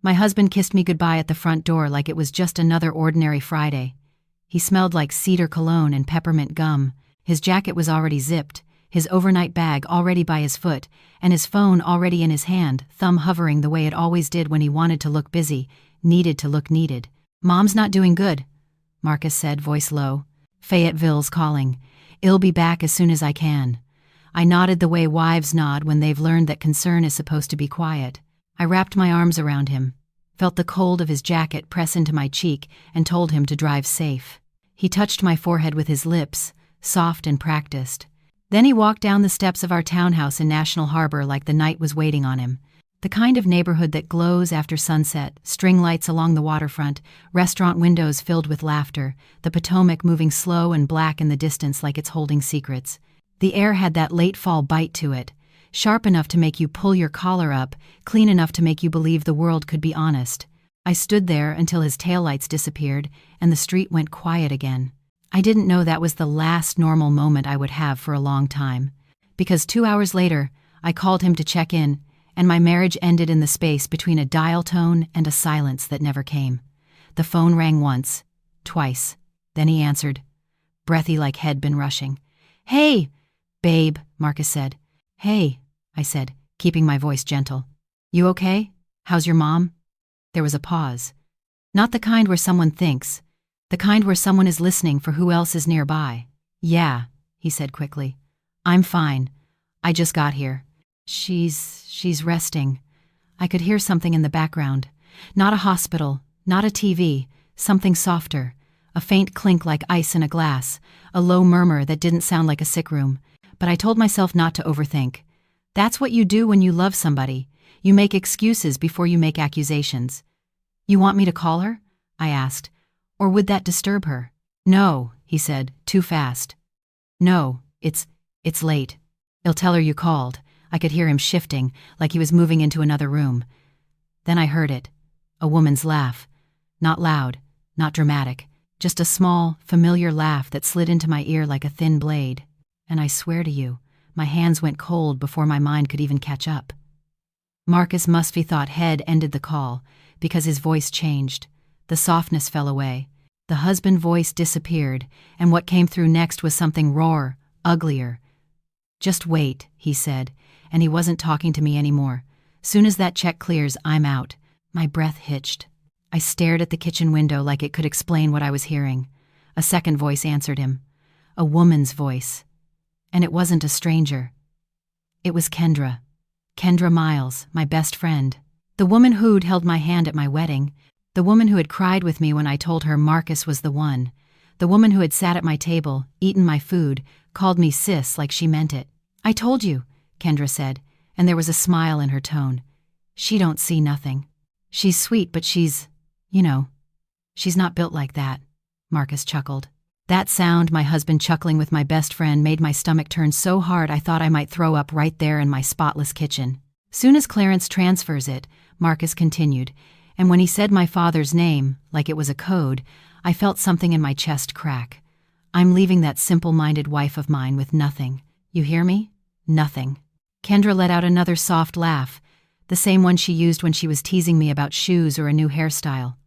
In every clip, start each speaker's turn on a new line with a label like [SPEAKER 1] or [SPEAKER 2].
[SPEAKER 1] My husband kissed me goodbye at the front door like it was just another ordinary Friday. He smelled like cedar cologne and peppermint gum. His jacket was already zipped, his overnight bag already by his foot, and his phone already in his hand, thumb hovering the way it always did when he wanted to look busy, needed to look needed. "Mom's not doing good," Marcus said, voice low. "Fayetteville's calling. I'll be back as soon as I can." I nodded the way wives nod when they've learned that concern is supposed to be quiet. I wrapped my arms around him, felt the cold of his jacket press into my cheek, and told him to drive safe. He touched my forehead with his lips, soft and practiced. Then he walked down the steps of our townhouse in National Harbor like the night was waiting on him. The kind of neighborhood that glows after sunset, string lights along the waterfront, restaurant windows filled with laughter, the Potomac moving slow and black in the distance like it's holding secrets. The air had that late fall bite to it, sharp enough to make you pull your collar up, clean enough to make you believe the world could be honest. I stood there until his taillights disappeared and the street went quiet again. I didn't know that was the last normal moment I would have for a long time. Because 2 hours later, I called him to check in, and my marriage ended in the space between a dial tone and a silence that never came. The phone rang once, twice. Then he answered, breathy like head been rushing. "Hey, babe," Marcus said. "Hey," I said, keeping my voice gentle. "You okay? How's your mom?" There was a pause. Not the kind where someone thinks, the kind where someone is listening for who else is nearby. "Yeah," he said quickly. "I'm fine. I just got here. She's resting." I could hear something in the background. Not a hospital, not a TV, something softer. A faint clink like ice in a glass, a low murmur that didn't sound like a sick room. But I told myself not to overthink. That's what you do when you love somebody. You make excuses before you make accusations. "You want me to call her?" I asked. "Or would that disturb her?" "No," he said, too fast. "No, it's late. I'll tell her you called." I could hear him shifting, like he was moving into another room. Then I heard it. A woman's laugh. Not loud, not dramatic. Just a small, familiar laugh that slid into my ear like a thin blade. And I swear to you, my hands went cold before my mind could even catch up. Marcus must have thought head ended the call, because his voice changed. The softness fell away. The husband voice disappeared, and what came through next was something rawer, uglier. "Just wait," he said, and he wasn't talking to me anymore. "Soon as that check clears, I'm out." My breath hitched. I stared at the kitchen window like it could explain what I was hearing. A second voice answered him. A woman's voice. And it wasn't a stranger. It was Kendra. Kendra Miles, my best friend. The woman who'd held my hand at my wedding. The woman who had cried with me when I told her Marcus was the one. The woman who had sat at my table, eaten my food, called me sis like she meant it. "I told you," Kendra said, and there was a smile in her tone. "She don't see nothing. She's sweet, but she's not built like that," Marcus chuckled. That sound, my husband chuckling with my best friend, made my stomach turn so hard I thought I might throw up right there in my spotless kitchen. "Soon as Clarence transfers it," Marcus continued, and when he said my father's name, like it was a code, I felt something in my chest crack. "I'm leaving that simple-minded wife of mine with nothing. You hear me? Nothing." Kendra let out another soft laugh, the same one she used when she was teasing me about shoes or a new hairstyle.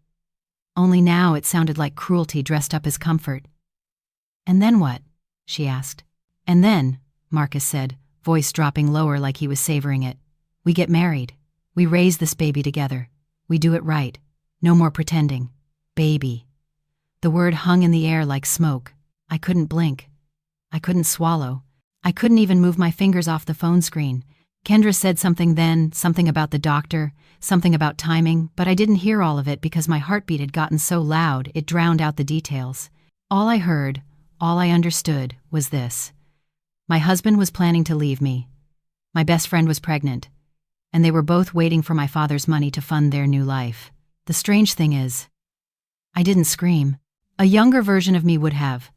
[SPEAKER 1] Only now it sounded like cruelty dressed up as comfort. "And then what?" she asked. "And then," Marcus said, voice dropping lower like he was savoring it, "we get married. We raise this baby together. We do it right. No more pretending. Baby." The word hung in the air like smoke. I couldn't blink. I couldn't swallow. I couldn't even move my fingers off the phone screen. Kendra said something then, something about the doctor, something about timing, but I didn't hear all of it because my heartbeat had gotten so loud it drowned out the details. All I heard, all I understood, was this. My husband was planning to leave me. My best friend was pregnant, and they were both waiting for my father's money to fund their new life. The strange thing is, I didn't scream. A younger version of me would have.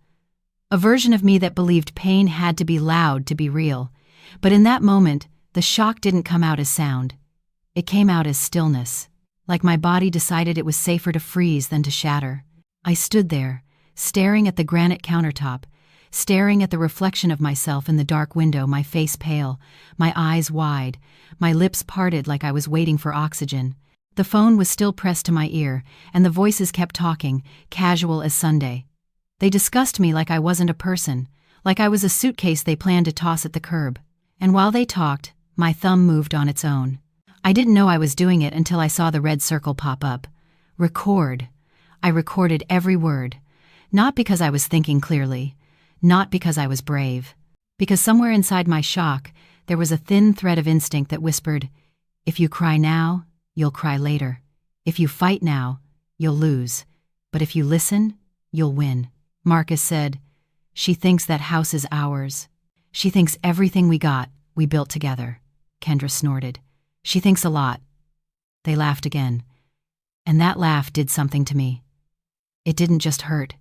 [SPEAKER 1] A version of me that believed pain had to be loud to be real. But in that moment, the shock didn't come out as sound. It came out as stillness, like my body decided it was safer to freeze than to shatter. I stood there, staring at the granite countertop, staring at the reflection of myself in the dark window, my face pale, my eyes wide, my lips parted like I was waiting for oxygen. The phone was still pressed to my ear, and the voices kept talking, casual as Sunday. They discussed me like I wasn't a person, like I was a suitcase they planned to toss at the curb. And while they talked, my thumb moved on its own. I didn't know I was doing it until I saw the red circle pop up. Record. I recorded every word. Not because I was thinking clearly. Not because I was brave. Because somewhere inside my shock, there was a thin thread of instinct that whispered, if you cry now, you'll cry later. If you fight now, you'll lose. But if you listen, you'll win. Marcus said, she thinks that house is ours. She thinks everything we got, we built together. Kendra snorted. She thinks a lot. They laughed again. And that laugh did something to me. It didn't just hurt.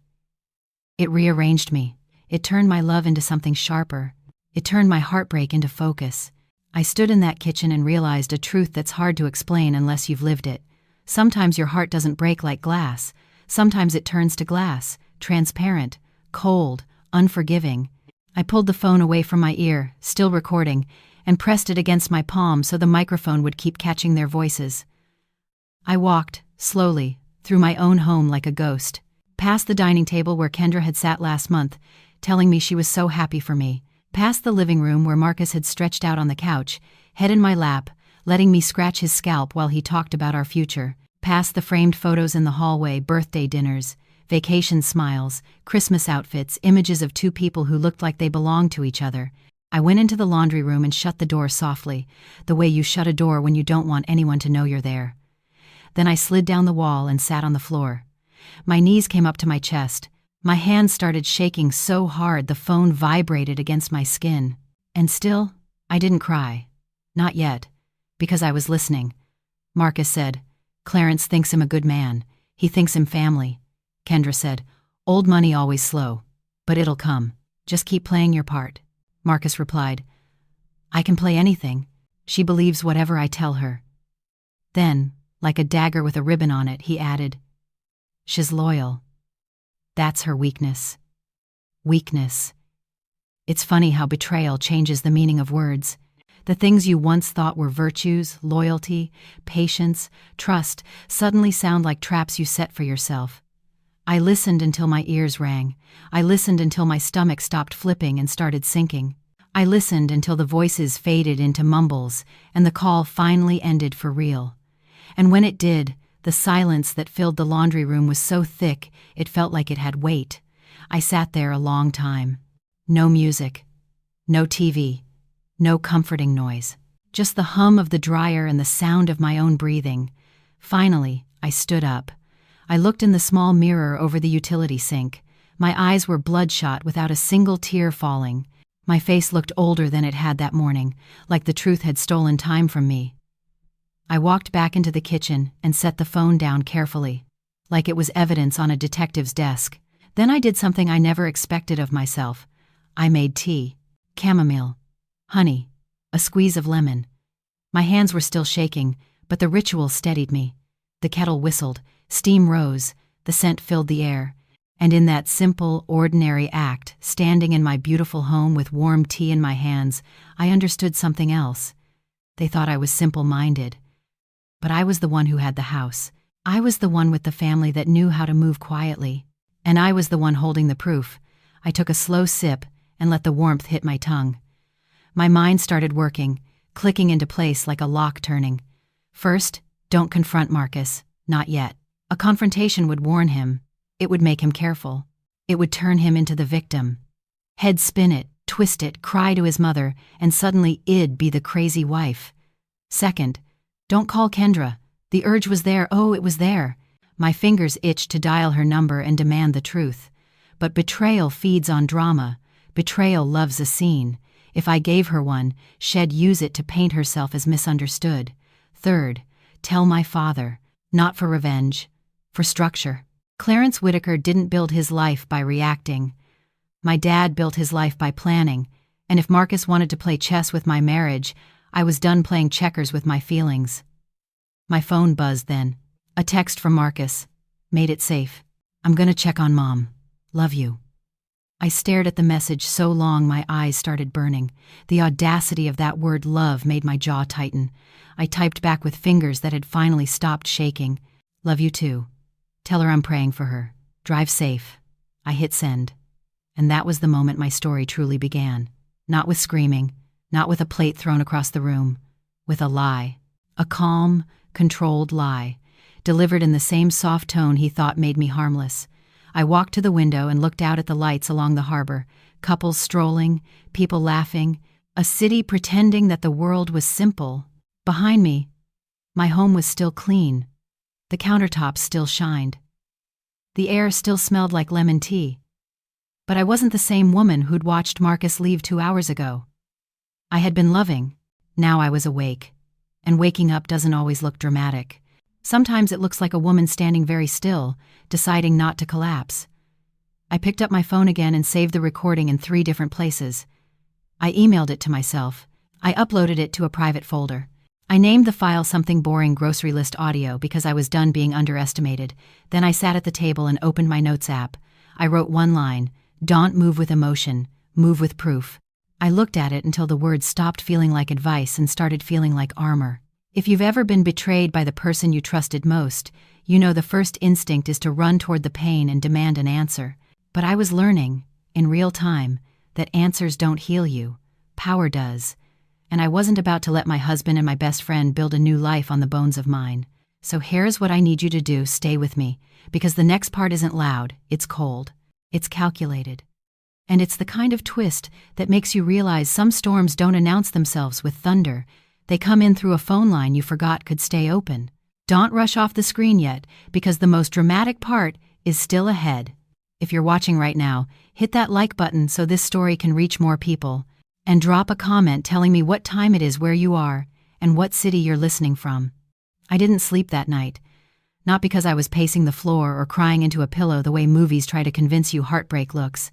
[SPEAKER 1] It rearranged me. It turned my love into something sharper. It turned my heartbreak into focus. I stood in that kitchen and realized a truth that's hard to explain unless you've lived it. Sometimes your heart doesn't break like glass. Sometimes it turns to glass, transparent, cold, unforgiving. I pulled the phone away from my ear, still recording, and pressed it against my palm so the microphone would keep catching their voices. I walked, slowly, through my own home like a ghost, past the dining table where Kendra had sat last month, telling me she was so happy for me, past the living room where Marcus had stretched out on the couch, head in my lap, letting me scratch his scalp while he talked about our future, past the framed photos in the hallway, birthday dinners, vacation smiles, Christmas outfits, images of two people who looked like they belonged to each other. I went into the laundry room and shut the door softly, the way you shut a door when you don't want anyone to know you're there. Then I slid down the wall and sat on the floor. My knees came up to my chest. My hands started shaking so hard the phone vibrated against my skin. And still, I didn't cry. Not yet. Because I was listening. Marcus said, Clarence thinks him a good man. He thinks him family. Kendra said, old money always slow. But it'll come. Just keep playing your part. Marcus replied, I can play anything. She believes whatever I tell her. Then, like a dagger with a ribbon on it, he added, she's loyal. That's her weakness. Weakness. It's funny how betrayal changes the meaning of words. The things you once thought were virtues, loyalty, patience, trust, suddenly sound like traps you set for yourself. I listened until my ears rang. I listened until my stomach stopped flipping and started sinking. I listened until the voices faded into mumbles and the call finally ended for real. And when it did, the silence that filled the laundry room was so thick it felt like it had weight. I sat there a long time. No music. No TV. No comforting noise. Just the hum of the dryer and the sound of my own breathing. Finally, I stood up. I looked in the small mirror over the utility sink. My eyes were bloodshot without a single tear falling. My face looked older than it had that morning, like the truth had stolen time from me. I walked back into the kitchen and set the phone down carefully, like it was evidence on a detective's desk. Then I did something I never expected of myself. I made tea. Chamomile. Honey. A squeeze of lemon. My hands were still shaking, but the ritual steadied me. The kettle whistled. Steam rose, the scent filled the air, and in that simple, ordinary act, standing in my beautiful home with warm tea in my hands, I understood something else. They thought I was simple-minded. But I was the one who had the house. I was the one with the family that knew how to move quietly. And I was the one holding the proof. I took a slow sip and let the warmth hit my tongue. My mind started working, clicking into place like a lock turning. First, don't confront Marcus. Not yet. A confrontation would warn him. It would make him careful. It would turn him into the victim. Head spin it, twist it, cry to his mother, and suddenly I'd be the crazy wife. Second, don't call Kendra. The urge was there. Oh, it was there. My fingers itched to dial her number and demand the truth. But betrayal feeds on drama. Betrayal loves a scene. If I gave her one, she'd use it to paint herself as misunderstood. Third, tell my father. Not for revenge. For structure. Clarence Whitaker didn't build his life by reacting. My dad built his life by planning, and if Marcus wanted to play chess with my marriage, I was done playing checkers with my feelings. My phone buzzed then. A text from Marcus. Made it safe. I'm gonna check on Mom. Love you. I stared at the message so long my eyes started burning. The audacity of that word love made my jaw tighten. I typed back with fingers that had finally stopped shaking. Love you too. Tell her I'm praying for her. Drive safe. I hit send. And that was the moment my story truly began. Not with screaming, not with a plate thrown across the room. With a lie. A calm, controlled lie. Delivered in the same soft tone he thought made me harmless. I walked to the window and looked out at the lights along the harbor. Couples strolling, people laughing, a city pretending that the world was simple. Behind me, my home was still clean. The countertops still shined. The air still smelled like lemon tea. But I wasn't the same woman who'd watched Marcus leave 2 hours ago. I had been loving. Now I was awake. And waking up doesn't always look dramatic. Sometimes it looks like a woman standing very still, deciding not to collapse. I picked up my phone again and saved the recording in 3 different places. I emailed it to myself. I uploaded it to a private folder. I named the file something boring grocery list audio because I was done being underestimated. Then I sat at the table and opened my notes app. I wrote one line, "Don't move with emotion, move with proof." I looked at it until the words stopped feeling like advice and started feeling like armor. If you've ever been betrayed by the person you trusted most, you know the first instinct is to run toward the pain and demand an answer. But I was learning, in real time, that answers don't heal you. Power does. And I wasn't about to let my husband and my best friend build a new life on the bones of mine. So here's what I need you to do, stay with me, because the next part isn't loud, it's cold. It's calculated. And it's the kind of twist that makes you realize some storms don't announce themselves with thunder. They come in through a phone line you forgot could stay open. Don't rush off the screen yet, because the most dramatic part is still ahead. If you're watching right now, hit that like button so this story can reach more people. And drop a comment telling me what time it is where you are and what city you're listening from. I didn't sleep that night. Not because I was pacing the floor or crying into a pillow the way movies try to convince you heartbreak looks.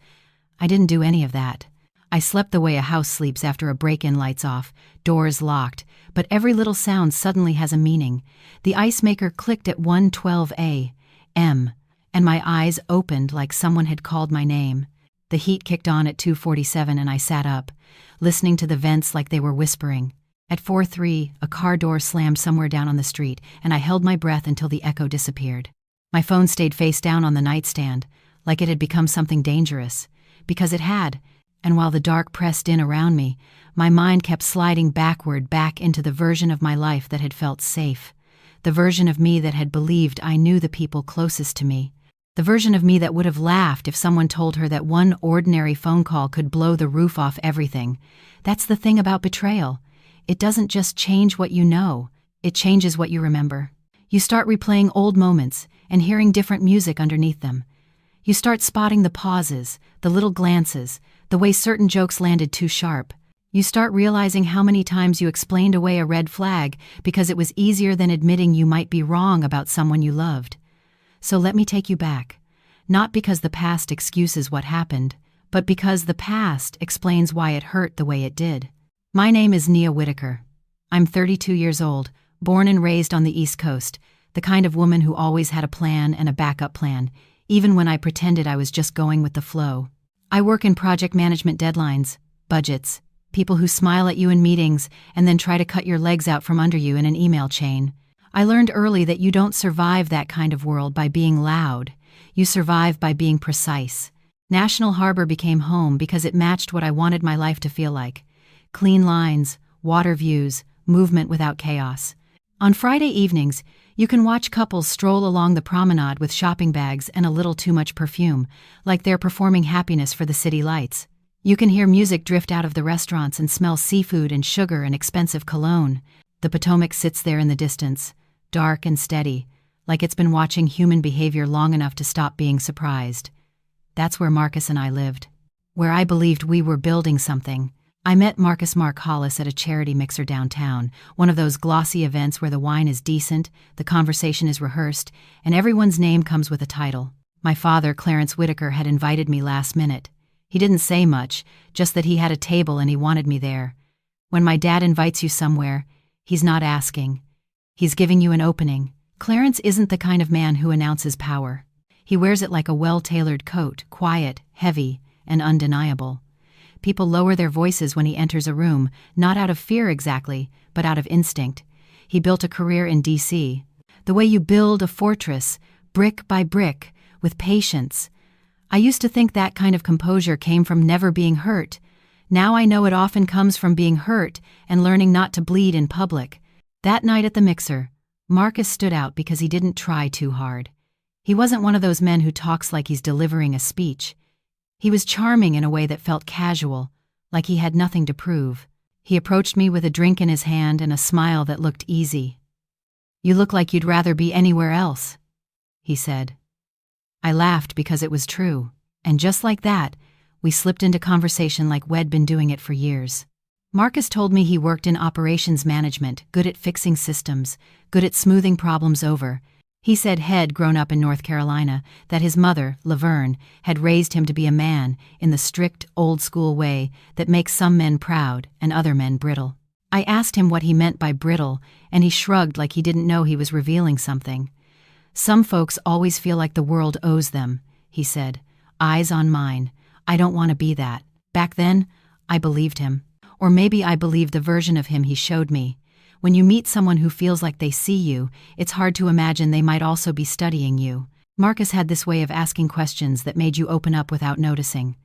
[SPEAKER 1] I didn't do any of that. I slept the way a house sleeps after a break-in lights off, doors locked, but every little sound suddenly has a meaning. The ice maker clicked at 1:12 a.m., and my eyes opened like someone had called my name. The heat kicked on at 2:47 and I sat up, listening to the vents like they were whispering. At 4:03, a car door slammed somewhere down on the street, and I held my breath until the echo disappeared. My phone stayed face down on the nightstand, like it had become something dangerous. Because it had, and while the dark pressed in around me, my mind kept sliding backward back into the version of my life that had felt safe. The version of me that had believed I knew the people closest to me. The version of me that would have laughed if someone told her that one ordinary phone call could blow the roof off everything. That's the thing about betrayal. It doesn't just change what you know, it changes what you remember. You start replaying old moments and hearing different music underneath them. You start spotting the pauses, the little glances, the way certain jokes landed too sharp. You start realizing how many times you explained away a red flag because it was easier than admitting you might be wrong about someone you loved. So let me take you back. Not because the past excuses what happened, but because the past explains why it hurt the way it did. My name is Nia Whitaker. I'm 32 years old, born and raised on the East Coast, the kind of woman who always had a plan and a backup plan, even when I pretended I was just going with the flow. I work in project management deadlines, budgets, people who smile at you in meetings and then try to cut your legs out from under you in an email chain. I learned early that you don't survive that kind of world by being loud. You survive by being precise. National Harbor became home because it matched what I wanted my life to feel like. Clean lines, water views, movement without chaos. On Friday evenings, you can watch couples stroll along the promenade with shopping bags and a little too much perfume, like they're performing happiness for the city lights. You can hear music drift out of the restaurants and smell seafood and sugar and expensive cologne. The Potomac sits there in the distance, dark and steady, like it's been watching human behavior long enough to stop being surprised. That's where Marcus and I lived. Where I believed we were building something. I met Marcus Mark Hollis at a charity mixer downtown, one of those glossy events where the wine is decent, the conversation is rehearsed, and everyone's name comes with a title. My father, Clarence Whitaker, had invited me last minute. He didn't say much, just that he had a table and he wanted me there. When my dad invites you somewhere, he's not asking. He's giving you an opening. Clarence isn't the kind of man who announces power. He wears it like a well-tailored coat, quiet, heavy, and undeniable. People lower their voices when he enters a room, not out of fear exactly, but out of instinct. He built a career in D.C. The way you build a fortress, brick by brick, with patience. I used to think that kind of composure came from never being hurt. Now I know it often comes from being hurt and learning not to bleed in public. That night at the mixer, Marcus stood out because he didn't try too hard. He wasn't one of those men who talks like he's delivering a speech. He was charming in a way that felt casual, like he had nothing to prove. He approached me with a drink in his hand and a smile that looked easy. "You look like you'd rather be anywhere else," he said. I laughed because it was true, and just like that, we slipped into conversation like we'd been doing it for years. Marcus told me he worked in operations management, good at fixing systems, good at smoothing problems over. He said he'd grown up in North Carolina, that his mother, Laverne, had raised him to be a man in the strict, old-school way that makes some men proud and other men brittle. I asked him what he meant by brittle, and he shrugged like he didn't know he was revealing something. "Some folks always feel like the world owes them," he said. "Eyes on mine. I don't want to be that." Back then, I believed him. Or maybe I believed the version of him he showed me. When you meet someone who feels like they see you, it's hard to imagine they might also be studying you. Marcus had this way of asking questions that made you open up without noticing.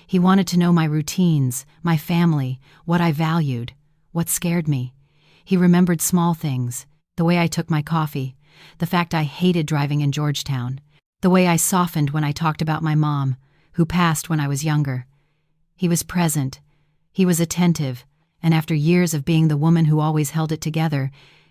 [SPEAKER 1] He wanted to know my routines, my family, what I valued, what scared me. He remembered small things, the way I took my coffee, the fact I hated driving in Georgetown, the way I softened when I talked about my mom, who passed when I was younger. He was present. He was attentive, and after years of being the woman who always held it together,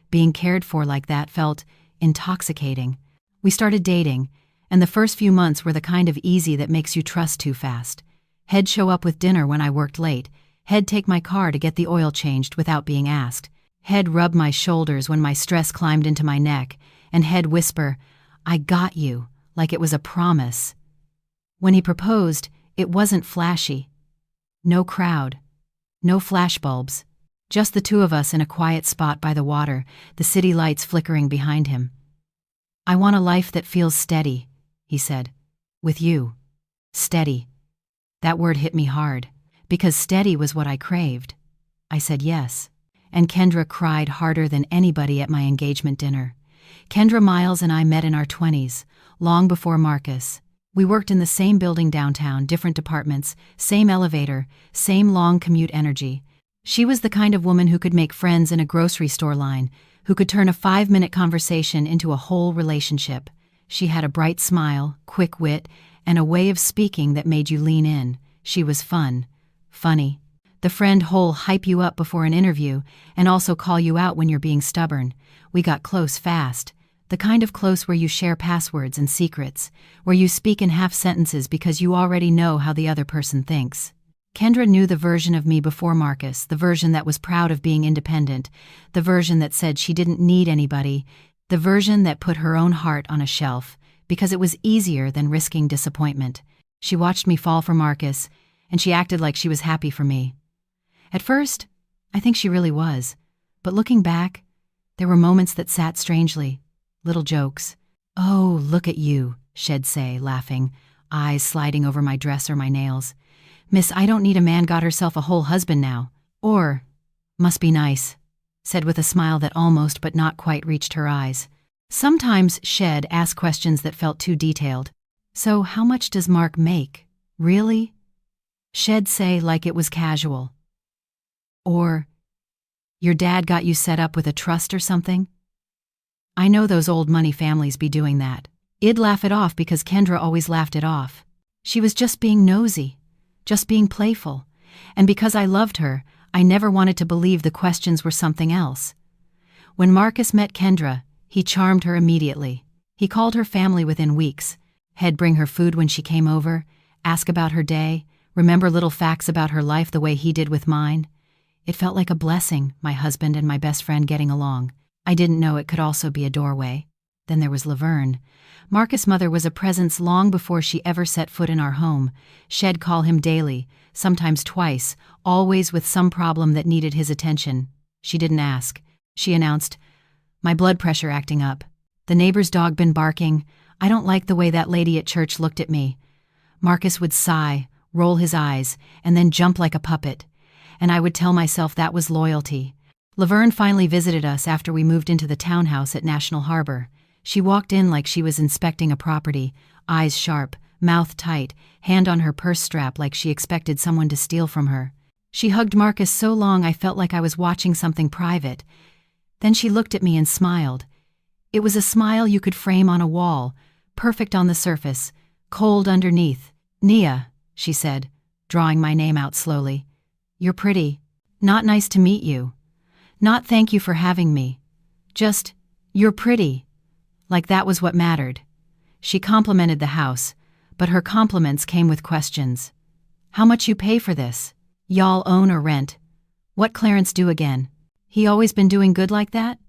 [SPEAKER 1] being cared for like that felt intoxicating. We started dating, and the first few months were the kind of easy that makes you trust too fast. He'd show up with dinner when I worked late. He'd take my car to get the oil changed without being asked. He'd rub my shoulders when my stress climbed into my neck, and he'd whisper, "I got you," like it was a promise. When he proposed, it wasn't flashy. No crowd. No flashbulbs. Just the two of us in a quiet spot by the water, the city lights flickering behind him. "I want a life that feels steady," he said. "With you." Steady. That word hit me hard, because steady was what I craved. I said yes. And Kendra cried harder than anybody at my engagement dinner. Kendra Miles and I met in our 20s, long before Marcus. We worked in the same building downtown, different departments, same elevator, same long commute energy. She was the kind of woman who could make friends in a grocery store line, who could turn a 5-minute conversation into a whole relationship. She had a bright smile, quick wit, and a way of speaking that made you lean in. She was fun. Funny. The friend who'll hype you up before an interview and also call you out when you're being stubborn. We got close fast. The kind of close where you share passwords and secrets, where you speak in half sentences because you already know how the other person thinks. Kendra knew the version of me before Marcus, the version that was proud of being independent, the version that said she didn't need anybody, the version that put her own heart on a shelf because it was easier than risking disappointment. She watched me fall for Marcus, and she acted like she was happy for me. At first, I think she really was, but looking back, there were moments that sat strangely. Little jokes. "Oh, look at you," she'd say, laughing, eyes sliding over my dress or my nails. "Miss, I don't need a man, got herself a whole husband now." Or, "Must be nice," said with a smile that almost but not quite reached her eyes. Sometimes she'd ask questions that felt too detailed. "So how much does Mark make? Really?" She'd say like it was casual. Or, "Your dad got you set up with a trust or something?" I know those old money families be doing that. I'd laugh it off because Kendra always laughed it off. She was just being nosy, just being playful. And because I loved her, I never wanted to believe the questions were something else. When Marcus met Kendra, he charmed her immediately. He called her family within weeks. He'd bring her food when she came over, ask about her day, remember little facts about her life the way he did with mine. It felt like a blessing, my husband and my best friend getting along. I didn't know it could also be a doorway. Then there was Laverne. Marcus' mother was a presence long before she ever set foot in our home. She'd call him daily, sometimes twice, always with some problem that needed his attention. She didn't ask. She announced, "My blood pressure acting up. The neighbor's dog been barking. I don't like the way that lady at church looked at me." Marcus would sigh, roll his eyes, and then jump like a puppet. And I would tell myself that was loyalty. Laverne finally visited us after we moved into the townhouse at National Harbor. She walked in like she was inspecting a property, eyes sharp, mouth tight, hand on her purse strap like she expected someone to steal from her. She hugged Marcus so long I felt like I was watching something private. Then she looked at me and smiled. It was a smile you could frame on a wall, perfect on the surface, cold underneath. "Nia," she said, drawing my name out slowly. "You're pretty. Not nice to meet you. Not thank you for having me. Just, you're pretty." Like that was what mattered. She complimented the house, but her compliments came with questions. "How much you pay for this? Y'all own or rent? What Clarence do again? He always been doing good like that?"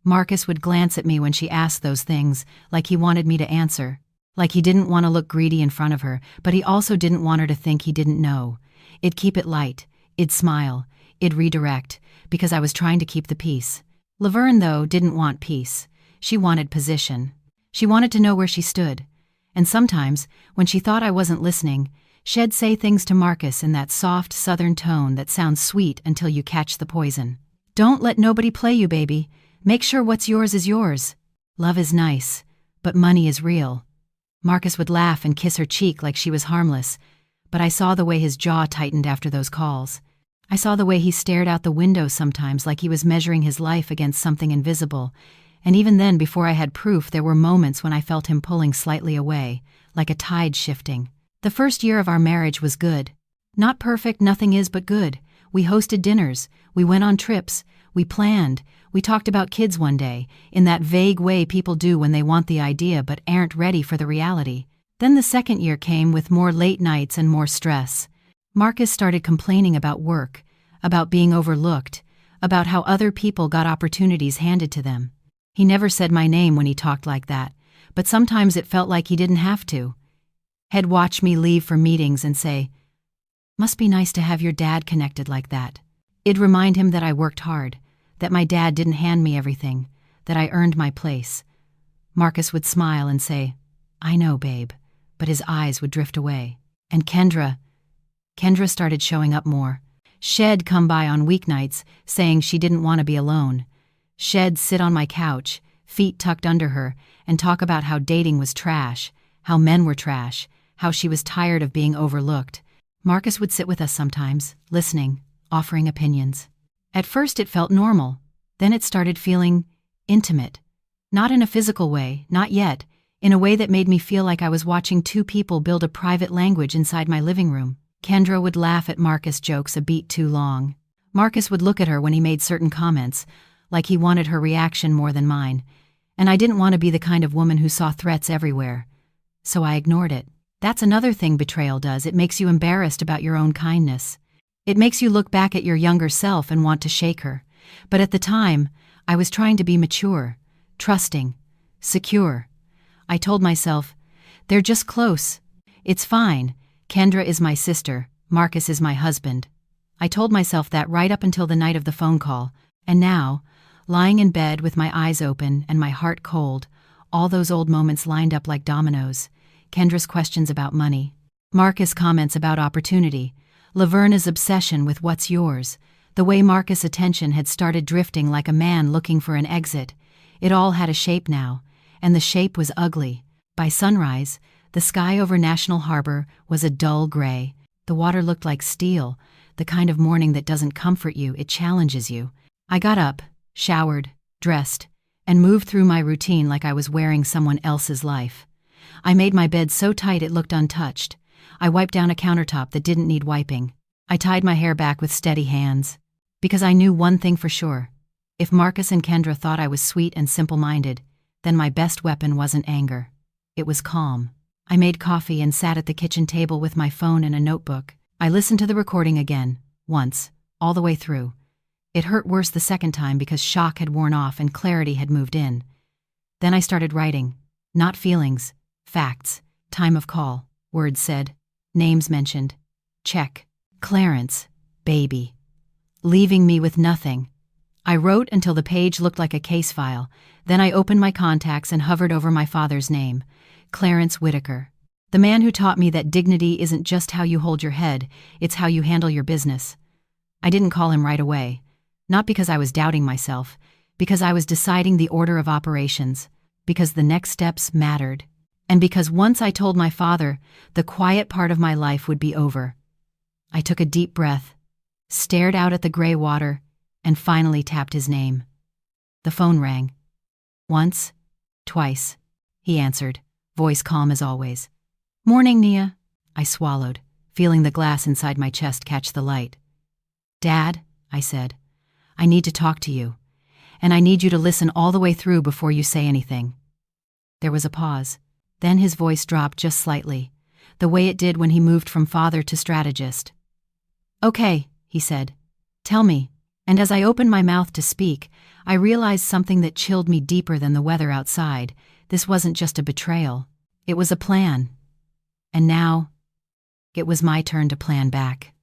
[SPEAKER 1] Marcus would glance at me when she asked those things, like he wanted me to answer. Like he didn't want to look greedy in front of her, but he also didn't want her to think he didn't know. It'd keep it light. It'd smile. It'd redirect, because I was trying to keep the peace. Laverne, though, didn't want peace. She wanted position. She wanted to know where she stood. And sometimes, when she thought I wasn't listening, she'd say things to Marcus in that soft southern tone that sounds sweet until you catch the poison. "Don't let nobody play you, baby. Make sure what's yours is yours. Love is nice, but money is real." Marcus would laugh and kiss her cheek like she was harmless, but I saw the way his jaw tightened after those calls. I saw the way he stared out the window sometimes like he was measuring his life against something invisible, and even then, before I had proof, there were moments when I felt him pulling slightly away, like a tide shifting. The first year of our marriage was good. Not perfect, nothing is but good. We hosted dinners, we went on trips, we planned, we talked about kids one day, in that vague way people do when they want the idea but aren't ready for the reality. Then the second year came with more late nights and more stress. Marcus started complaining about work, about being overlooked, about how other people got opportunities handed to them. He never said my name when he talked like that, but sometimes it felt like he didn't have to. He'd watch me leave for meetings and say, "Must be nice to have your dad connected like that." It'd remind him that I worked hard, that my dad didn't hand me everything, that I earned my place. Marcus would smile and say, "I know, babe," but his eyes would drift away. And Kendra started showing up more. She'd come by on weeknights, saying she didn't want to be alone. She'd sit on my couch, feet tucked under her, and talk about how dating was trash, how men were trash, how she was tired of being overlooked. Marcus would sit with us sometimes, listening, offering opinions. At first it felt normal, then it started feeling intimate. Not in a physical way, not yet, in a way that made me feel like I was watching two people build a private language inside my living room. Kendra would laugh at Marcus' jokes a beat too long. Marcus would look at her when he made certain comments, like he wanted her reaction more than mine, and I didn't want to be the kind of woman who saw threats everywhere. So I ignored it. That's another thing betrayal does. It makes you embarrassed about your own kindness. It makes you look back at your younger self and want to shake her. But at the time, I was trying to be mature, trusting, secure. I told myself, they're just close. It's fine. Kendra is my sister. Marcus is my husband. I told myself that right up until the night of the phone call. And now, lying in bed with my eyes open and my heart cold, all those old moments lined up like dominoes. Kendra's questions about money. Marcus' comments about opportunity. Laverna's obsession with what's yours. The way Marcus' attention had started drifting like a man looking for an exit. It all had a shape now, and the shape was ugly. By sunrise, the sky over National Harbor was a dull gray. The water looked like steel, the kind of morning that doesn't comfort you, it challenges you. I got up, showered, dressed, and moved through my routine like I was wearing someone else's life. I made my bed so tight it looked untouched. I wiped down a countertop that didn't need wiping. I tied my hair back with steady hands. Because I knew one thing for sure. If Marcus and Kendra thought I was sweet and simple-minded, then my best weapon wasn't anger. It was calm. I made coffee and sat at the kitchen table with my phone and a notebook. I listened to the recording again, once, all the way through. It hurt worse the second time because shock had worn off and clarity had moved in. Then I started writing. Not feelings, facts, time of call, words said, names mentioned. Check. Clarence, baby. Leaving me with nothing. I wrote until the page looked like a case file. Then I opened my contacts and hovered over my father's name, Clarence Whitaker. The man who taught me that dignity isn't just how you hold your head, it's how you handle your business. I didn't call him right away. Not because I was doubting myself, because I was deciding the order of operations, because the next steps mattered, and because once I told my father, the quiet part of my life would be over. I took a deep breath, stared out at the gray water, and finally tapped his name. The phone rang. Once, twice, he answered, voice calm as always. "Morning, Nia," I swallowed, feeling the glass inside my chest catch the light. "Dad," I said, "I need to talk to you, and I need you to listen all the way through before you say anything." There was a pause. Then his voice dropped just slightly, the way it did when he moved from father to strategist. "Okay," he said, "tell me." And as I opened my mouth to speak, I realized something that chilled me deeper than the weather outside. This wasn't just a betrayal. It was a plan. And now, it was my turn to plan back.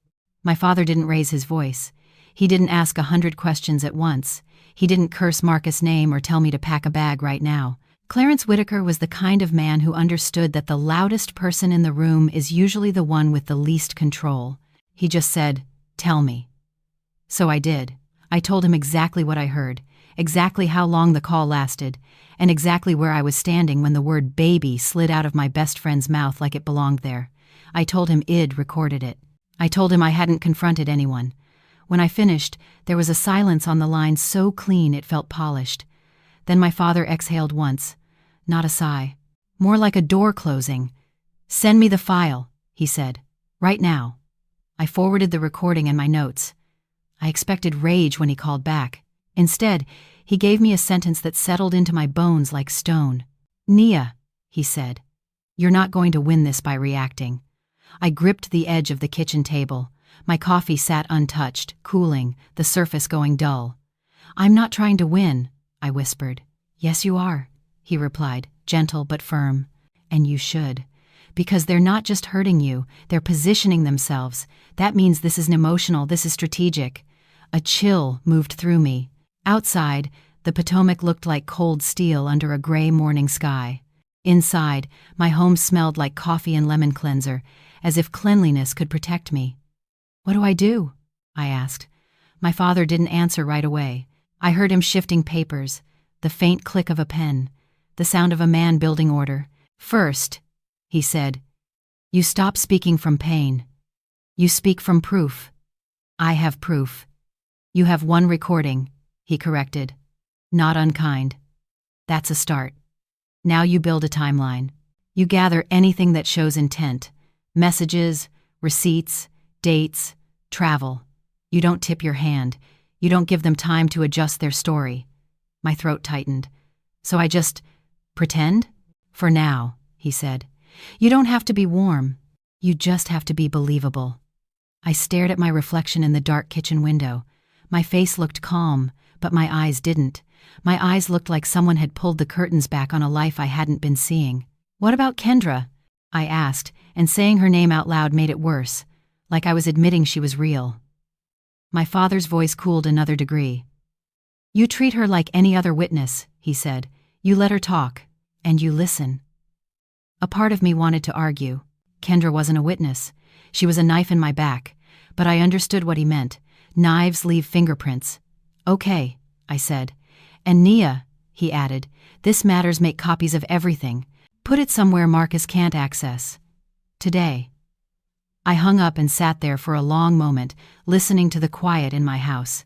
[SPEAKER 1] My father didn't raise his voice. He didn't ask 100 questions at once. He didn't curse Marcus' name or tell me to pack a bag right now. Clarence Whitaker was the kind of man who understood that the loudest person in the room is usually the one with the least control. He just said, "Tell me." So I did. I told him exactly what I heard, exactly how long the call lasted, and exactly where I was standing when the word baby slid out of my best friend's mouth like it belonged there. I told him Id recorded it. I told him I hadn't confronted anyone. When I finished, there was a silence on the line so clean it felt polished. Then my father exhaled once. Not a sigh. More like a door closing. "Send me the file," he said. "Right now." I forwarded the recording and my notes. I expected rage when he called back. Instead, he gave me a sentence that settled into my bones like stone. "Nia," he said, "you're not going to win this by reacting." I gripped the edge of the kitchen table. My coffee sat untouched, cooling, the surface going dull. "I'm not trying to win," I whispered. "Yes, you are," he replied, gentle but firm. "And you should. Because they're not just hurting you, they're positioning themselves. That means this isn't emotional, this is strategic." A chill moved through me. Outside, the Potomac looked like cold steel under a gray morning sky. Inside, my home smelled like coffee and lemon cleanser, as if cleanliness could protect me. "What do I do?" I asked. My father didn't answer right away. I heard him shifting papers, the faint click of a pen, the sound of a man building order. "First," he said, "you stop speaking from pain. You speak from proof." "I have proof." "You have one recording," he corrected. "Not unkind." "That's a start. Now you build a timeline. You gather anything that shows intent. Messages, receipts, dates, travel. You don't tip your hand. You don't give them time to adjust their story." My throat tightened. "So I just pretend?" "For now," he said. "You don't have to be warm. You just have to be believable." I stared at my reflection in the dark kitchen window. My face looked calm, but my eyes didn't. My eyes looked like someone had pulled the curtains back on a life I hadn't been seeing. "What about Kendra?" I asked, and saying her name out loud made it worse, like I was admitting she was real. My father's voice cooled another degree. "You treat her like any other witness," he said. "You let her talk, and you listen." A part of me wanted to argue. Kendra wasn't a witness. She was a knife in my back, but I understood what he meant. Knives leave fingerprints. "Okay," I said. "And Nia," he added, "this matters, make copies of everything. Put it somewhere Marcus can't access. Today." I hung up and sat there for a long moment, listening to the quiet in my house.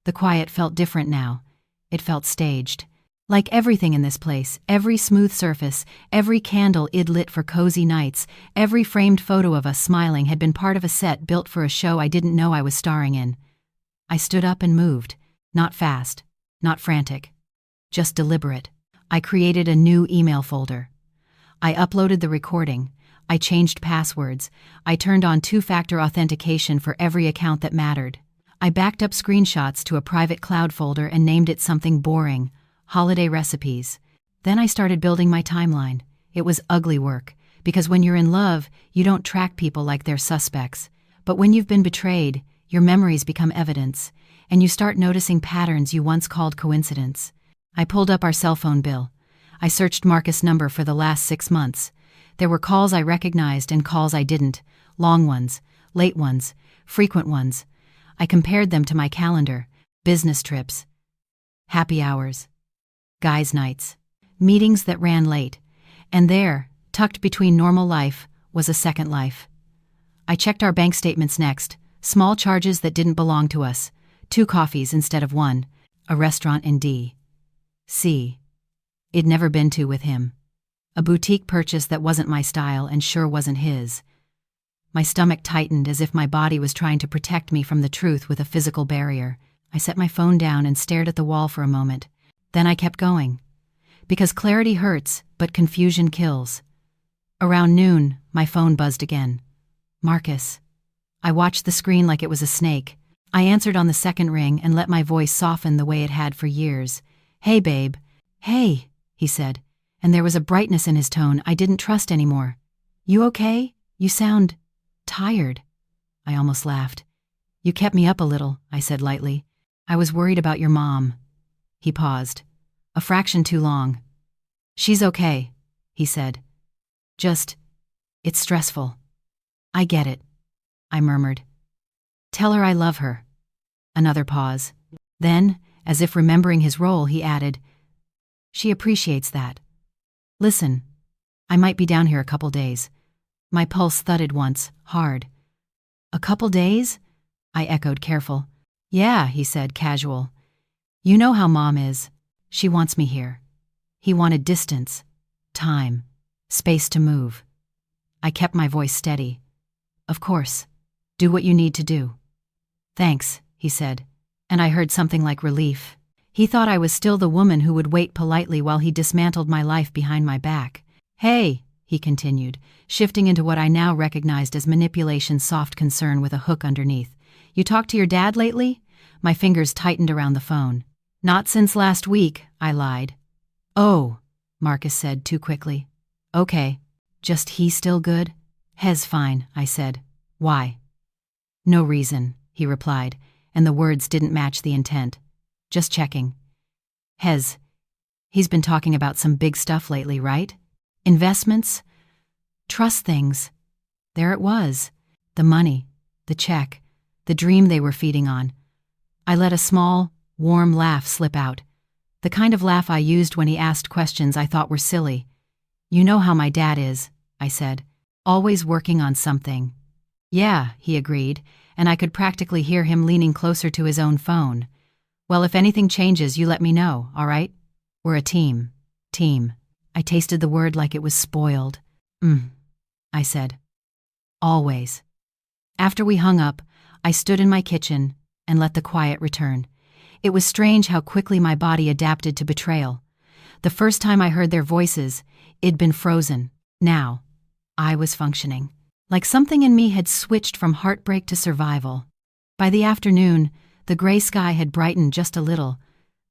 [SPEAKER 1] The quiet felt different now. It felt staged. Like everything in this place, every smooth surface, every candle Id lit for cozy nights, every framed photo of us smiling had been part of a set built for a show I didn't know I was starring in. I stood up and moved. Not fast, not frantic, just deliberate. I created a new email folder. I uploaded the recording. I changed passwords. I turned on two-factor authentication for every account that mattered. I backed up screenshots to a private cloud folder and named it something boring. Holiday recipes. Then I started building my timeline. It was ugly work, because when you're in love, you don't track people like they're suspects. But when you've been betrayed, your memories become evidence, and you start noticing patterns you once called coincidence. I pulled up our cell phone bill. I searched Marcus' number for the last 6 months. There were calls I recognized and calls I didn't, long ones, late ones, frequent ones. I compared them to my calendar, business trips, happy hours, guys' nights, meetings that ran late, and there, tucked between normal life, was a second life. I checked our bank statements next, small charges that didn't belong to us, 2 coffees instead of 1, a restaurant in D.C. I'd never been to with him. A boutique purchase that wasn't my style and sure wasn't his. My stomach tightened as if my body was trying to protect me from the truth with a physical barrier. I set my phone down and stared at the wall for a moment. Then I kept going. Because clarity hurts, but confusion kills. Around noon, my phone buzzed again. Marcus. I watched the screen like it was a snake. I answered on the second ring and let my voice soften the way it had for years. Hey, babe. Hey, he said, and there was a brightness in his tone I didn't trust anymore. You okay? You sound tired. I almost laughed. You kept me up a little, I said lightly. I was worried about your mom. He paused. A fraction too long. She's okay, he said. It's stressful. I get it, I murmured. Tell her I love her. Another pause. Then, as if remembering his role, he added, she appreciates that. Listen, I might be down here a couple days. My pulse thudded once, hard. A couple days? I echoed, careful. Yeah, he said, casual. You know how Mom is. She wants me here. He wanted distance, time, space to move. I kept my voice steady. Of course. Do what you need to do. Thanks, he said, and I heard something like relief. He thought I was still the woman who would wait politely while he dismantled my life behind my back. Hey, he continued, shifting into what I now recognized as manipulation's soft concern with a hook underneath. You talked to your dad lately? My fingers tightened around the phone. Not since last week, I lied. Oh, Marcus said too quickly. Okay, just he still good? Hez fine, I said. Why? No reason, he replied, and the words didn't match the intent. Just checking. Hez, he's been talking about some big stuff lately, right? Investments? Trust things. There it was. The money, the check, the dream they were feeding on. I let a small, warm laugh slip out. The kind of laugh I used when he asked questions I thought were silly. You know how my dad is, I said. Always working on something. Yeah, he agreed, and I could practically hear him leaning closer to his own phone. Well, if anything changes, you let me know, all right? We're a team. Team. I tasted the word like it was spoiled. I said. Always. After we hung up, I stood in my kitchen and let the quiet return. It was strange how quickly my body adapted to betrayal. The first time I heard their voices, it'd been frozen. Now, I was functioning. Like something in me had switched from heartbreak to survival. By the afternoon, the gray sky had brightened just a little,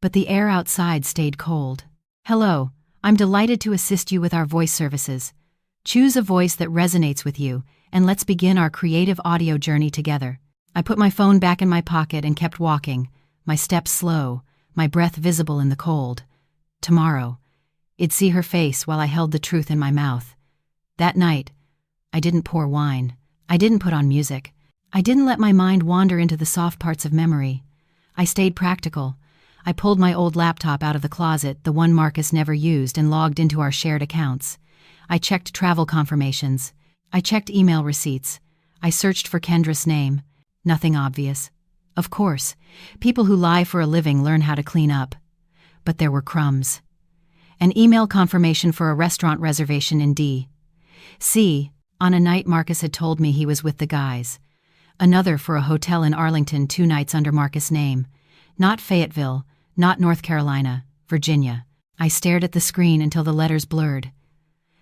[SPEAKER 1] but the air outside stayed cold. Hello, I'm delighted to assist you with our voice services. Choose a voice that resonates with you, and let's begin our creative audio journey together. I put my phone back in my pocket and kept walking, my steps slow, my breath visible in the cold. Tomorrow, I'd see her face while I held the truth in my mouth. That night, I didn't pour wine. I didn't put on music. I didn't let my mind wander into the soft parts of memory. I stayed practical. I pulled my old laptop out of the closet, the one Marcus never used, and logged into our shared accounts. I checked travel confirmations. I checked email receipts. I searched for Kendra's name. Nothing obvious. Of course, people who lie for a living learn how to clean up. But there were crumbs. An email confirmation for a restaurant reservation in D.C. on a night Marcus had told me he was with the guys. Another for a hotel in Arlington 2 nights under Marcus' name. Not Fayetteville, not North Carolina, Virginia. I stared at the screen until the letters blurred.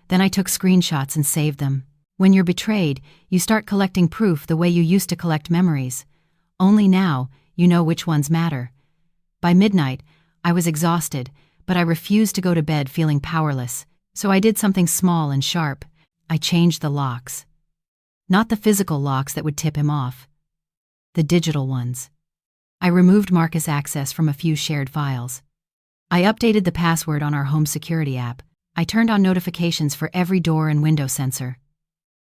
[SPEAKER 1] Then I took screenshots and saved them. When you're betrayed, you start collecting proof the way you used to collect memories. Only now, you know which ones matter. By midnight, I was exhausted, but I refused to go to bed feeling powerless, so I did something small and sharp. I changed the locks. Not the physical locks that would tip him off. The digital ones. I removed Marcus' access from a few shared files. I updated the password on our home security app. I turned on notifications for every door and window sensor.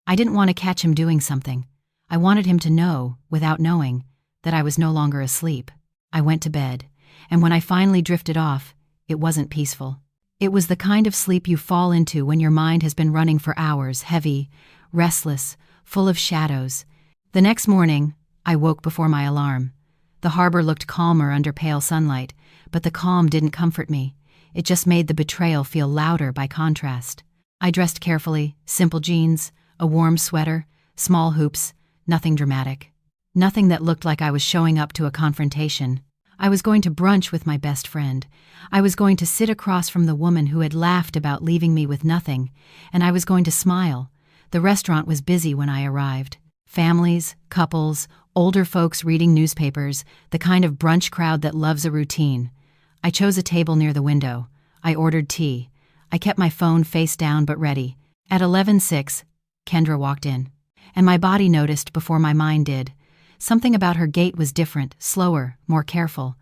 [SPEAKER 1] I didn't want to catch him doing something. I wanted him to know, without knowing, that I was no longer asleep. I went to bed, and when I finally drifted off, it wasn't peaceful. It was the kind of sleep you fall into when your mind has been running for hours, heavy, restless, full of shadows. The next morning, I woke before my alarm. The harbor looked calmer under pale sunlight, but the calm didn't comfort me. It just made the betrayal feel louder by contrast. I dressed carefully, simple jeans, a warm sweater, small hoops, nothing dramatic. Nothing that looked like I was showing up to a confrontation. I was going to brunch with my best friend. I was going to sit across from the woman who had laughed about leaving me with nothing, and I was going to smile. The restaurant was busy when I arrived. Families, couples, older folks reading newspapers, the kind of brunch crowd that loves a routine. I chose a table near the window. I ordered tea. I kept my phone face down but ready. At 11:06, Kendra walked in. And my body noticed before my mind did. Something about her gait was different, slower, more careful.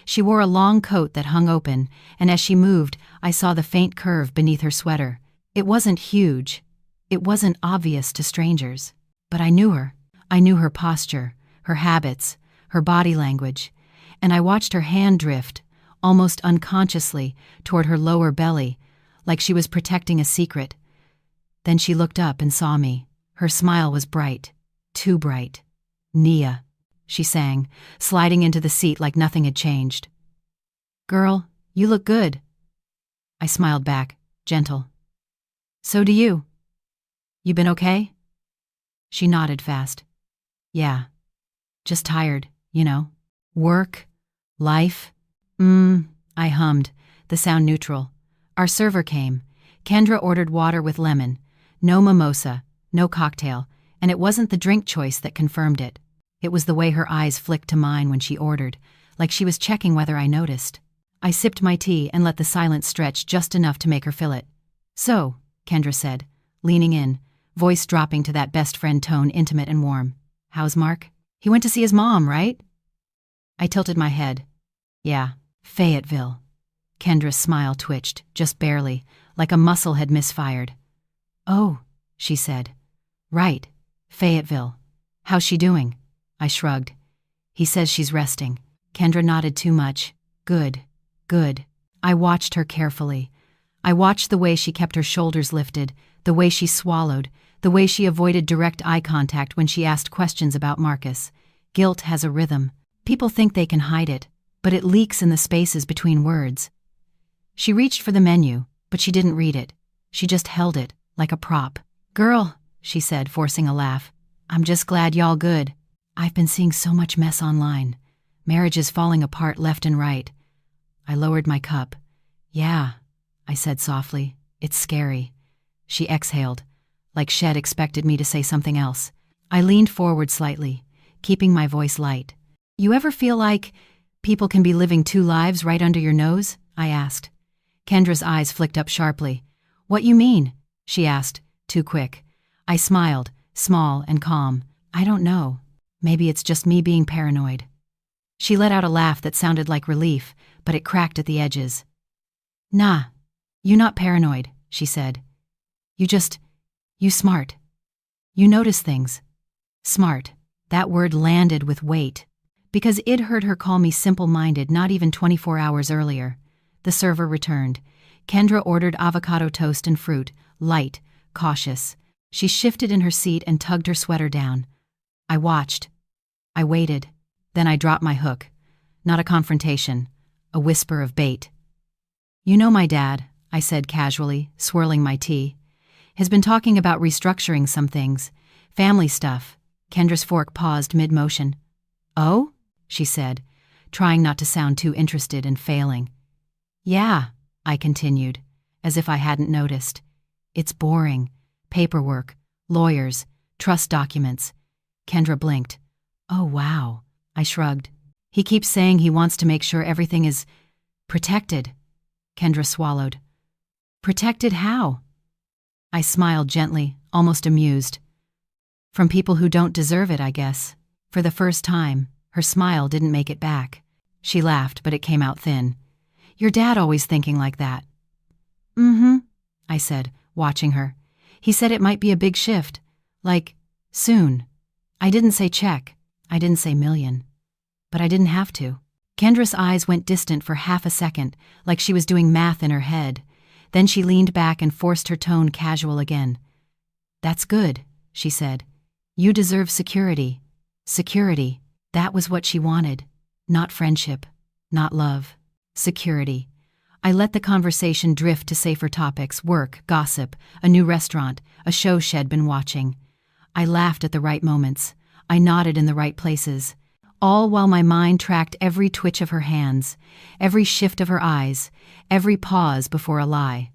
[SPEAKER 1] She wore a long coat that hung open, and as she moved, I saw the faint curve beneath her sweater. It wasn't huge. It wasn't obvious to strangers. But I knew her. I knew her posture, her habits, her body language. And I watched her hand drift, almost unconsciously, toward her lower belly, like she was protecting a secret. Then she looked up and saw me. Her smile was bright, too bright. "Nia," she sang, sliding into the seat like nothing had changed. "Girl, you look good." I smiled back, gentle. "So do you. You been okay?" She nodded fast. "Yeah. Just tired, you know. Work, life." I hummed, the sound neutral. Our server came. Kendra ordered water with lemon. No mimosa, no cocktail, and it wasn't the drink choice that confirmed it. It was the way her eyes flicked to mine when she ordered, like she was checking whether I noticed. I sipped my tea and let the silence stretch just enough to make her fill it. "So," Kendra said, leaning in, voice dropping to that best friend tone, intimate and warm. "How's Mark? He went to see his mom, right?" I tilted my head. "Yeah, Fayetteville." Kendra's smile twitched, just barely, like a muscle had misfired. "Oh," she said. "Right, Fayetteville. How's she doing?" I shrugged. "He says she's resting." Kendra nodded too much. "Good, good." I watched her carefully. I watched the way she kept her shoulders lifted, the way she swallowed, the way she avoided direct eye contact when she asked questions about Marcus. Guilt has a rhythm. People think they can hide it, but it leaks in the spaces between words. She reached for the menu, but she didn't read it. She just held it, like a prop. "Girl," she said, forcing a laugh, "I'm just glad y'all good. I've been seeing so much mess online. Marriages falling apart left and right." I lowered my cup. "Yeah," I said softly, "it's scary." She exhaled, like Shed expected me to say something else. I leaned forward slightly, keeping my voice light. "You ever feel like people can be living two lives right under your nose?" I asked. Kendra's eyes flicked up sharply. "What you mean?" she asked, too quick. I smiled, small and calm. "I don't know. Maybe it's just me being paranoid." She let out a laugh that sounded like relief, but it cracked at the edges. "Nah, you not paranoid," she said. You smart. You notice things." Smart. That word landed with weight. Because I'd heard her call me simple-minded not even 24 hours earlier. The server returned. Kendra ordered avocado toast and fruit, light, cautious. She shifted in her seat and tugged her sweater down. I watched. I waited. Then I dropped my hook. Not a confrontation. A whisper of bait. "You know my dad," I said casually, swirling my tea. "Has been talking about restructuring some things. Family stuff." Kendra's fork paused mid-motion. "Oh?" she said, trying not to sound too interested and failing. "Yeah," I continued, as if I hadn't noticed. "It's boring. Paperwork, lawyers, trust documents." Kendra blinked. "Oh, wow." I shrugged. "He keeps saying he wants to make sure everything is protected." Kendra swallowed. "Protected how?" I smiled gently, almost amused. "From people who don't deserve it, I guess." For the first time, her smile didn't make it back. She laughed, but it came out thin. "Your dad always thinking like that." I said, watching her. He said it might be a big shift. Like, soon. I didn't say check. I didn't say million. But I didn't have to. Kendra's eyes went distant for half a second, like she was doing math in her head. Then she leaned back and forced her tone casual again. That's good, she said. You deserve security. Security. That was what she wanted. Not friendship. Not love. Security. I let the conversation drift to safer topics: work, gossip, a new restaurant, a show she'd been watching. I laughed at the right moments. I nodded in the right places. All while my mind tracked every twitch of her hands, every shift of her eyes, every pause before a lie.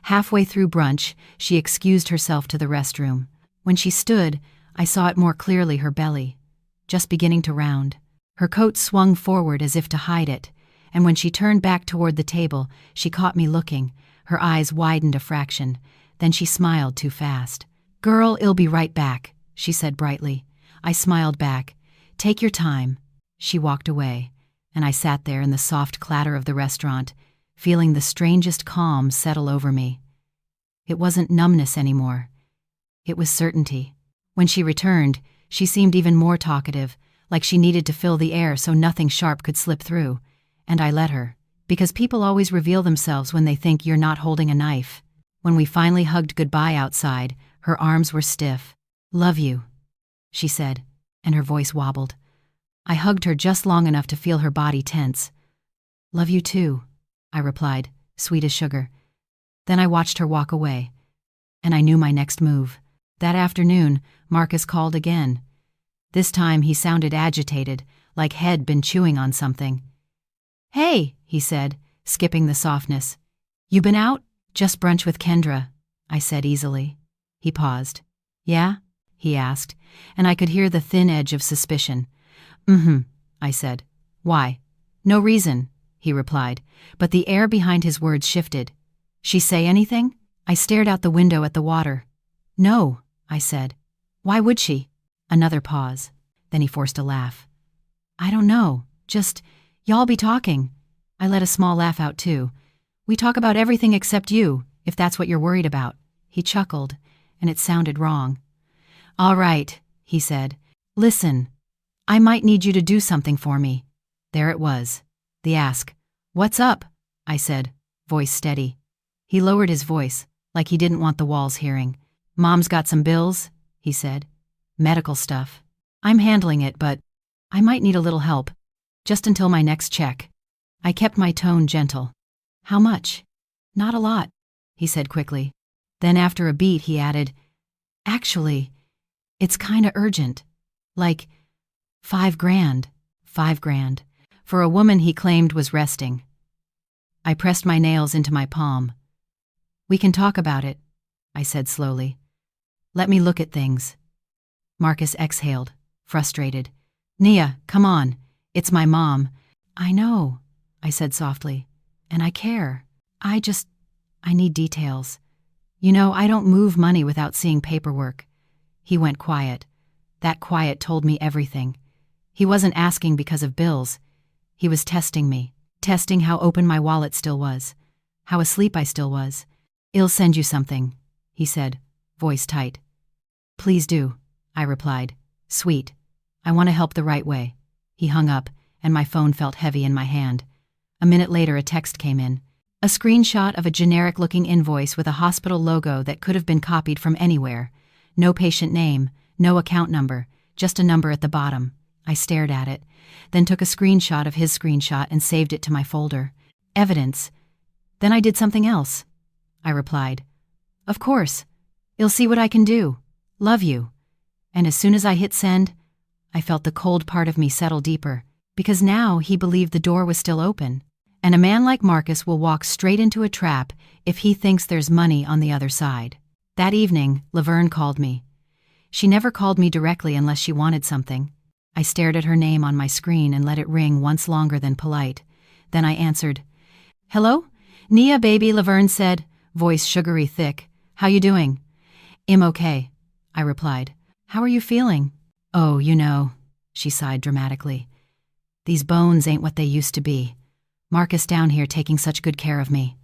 [SPEAKER 1] Halfway through brunch, she excused herself to the restroom. When she stood, I saw it more clearly: her belly, just beginning to round. Her coat swung forward as if to hide it, and when she turned back toward the table, she caught me looking. Her eyes widened a fraction. Then she smiled too fast. "Girl, I'll be right back," she said brightly. I smiled back. "Take your time." She walked away, and I sat there in the soft clatter of the restaurant, feeling the strangest calm settle over me. It wasn't numbness anymore. It was certainty. When she returned, she seemed even more talkative, like she needed to fill the air so nothing sharp could slip through. And I let her, because people always reveal themselves when they think you're not holding a knife. When we finally hugged goodbye outside, her arms were stiff. "Love you," she said, and her voice wobbled. I hugged her just long enough to feel her body tense. "Love you too," I replied, sweet as sugar. Then I watched her walk away, and I knew my next move. That afternoon, Marcus called again. This time he sounded agitated, like he'd been chewing on something. "Hey," he said, skipping the softness. "You been out?" "Just brunch with Kendra," I said easily. He paused. "Yeah?" he asked, and I could hear the thin edge of suspicion. I said. "Why?" "No reason," he replied, but the air behind his words shifted. "She say anything?" I stared out the window at the water. "No," I said. "Why would she?" Another pause. Then he forced a laugh. "I don't know. Just, y'all be talking." I let a small laugh out too. "We talk about everything except you, if that's what you're worried about." He chuckled, and it sounded wrong. "All right," he said. "Listen, I might need you to do something for me." There it was. The ask. "What's up?" I said, voice steady. He lowered his voice, like he didn't want the walls hearing. "Mom's got some bills," he said. "Medical stuff. I'm handling it, but I might need a little help. Just until my next check." I kept my tone gentle. "How much?" "Not a lot," he said quickly. Then after a beat he added, "Actually, it's kinda urgent. Like, $5,000. $5,000. For a woman he claimed was resting." I pressed my nails into my palm. "We can talk about it," I said slowly. "Let me look at things." Marcus exhaled, frustrated. "Nia, come on. It's my mom." "I know," I said softly. "And I care. I need details. You know, I don't move money without seeing paperwork." He went quiet. That quiet told me everything. He wasn't asking because of bills. He was testing me, testing how open my wallet still was, how asleep I still was. "I'll send you something," he said, voice tight. "Please do," I replied. "Sweet. I want to help the right way." He hung up, and my phone felt heavy in my hand. A minute later, a text came in. A screenshot of a generic-looking invoice with a hospital logo that could have been copied from anywhere. No patient name, no account number, just a number at the bottom. I stared at it, then took a screenshot of his screenshot and saved it to my folder. Evidence. Then I did something else. I replied, "Of course. I'll see what I can do. Love you." And as soon as I hit send, I felt the cold part of me settle deeper, because now he believed the door was still open. And a man like Marcus will walk straight into a trap if he thinks there's money on the other side. That evening, Laverne called me. She never called me directly unless she wanted something. I stared at her name on my screen and let it ring once longer than polite. Then I answered. "Hello? Nia, baby," Laverne said, voice sugary thick. "How you doing?" "I'm okay," I replied. "How are you feeling?" "Oh, you know," she sighed dramatically. "These bones ain't what they used to be. Marcus down here taking such good care of me."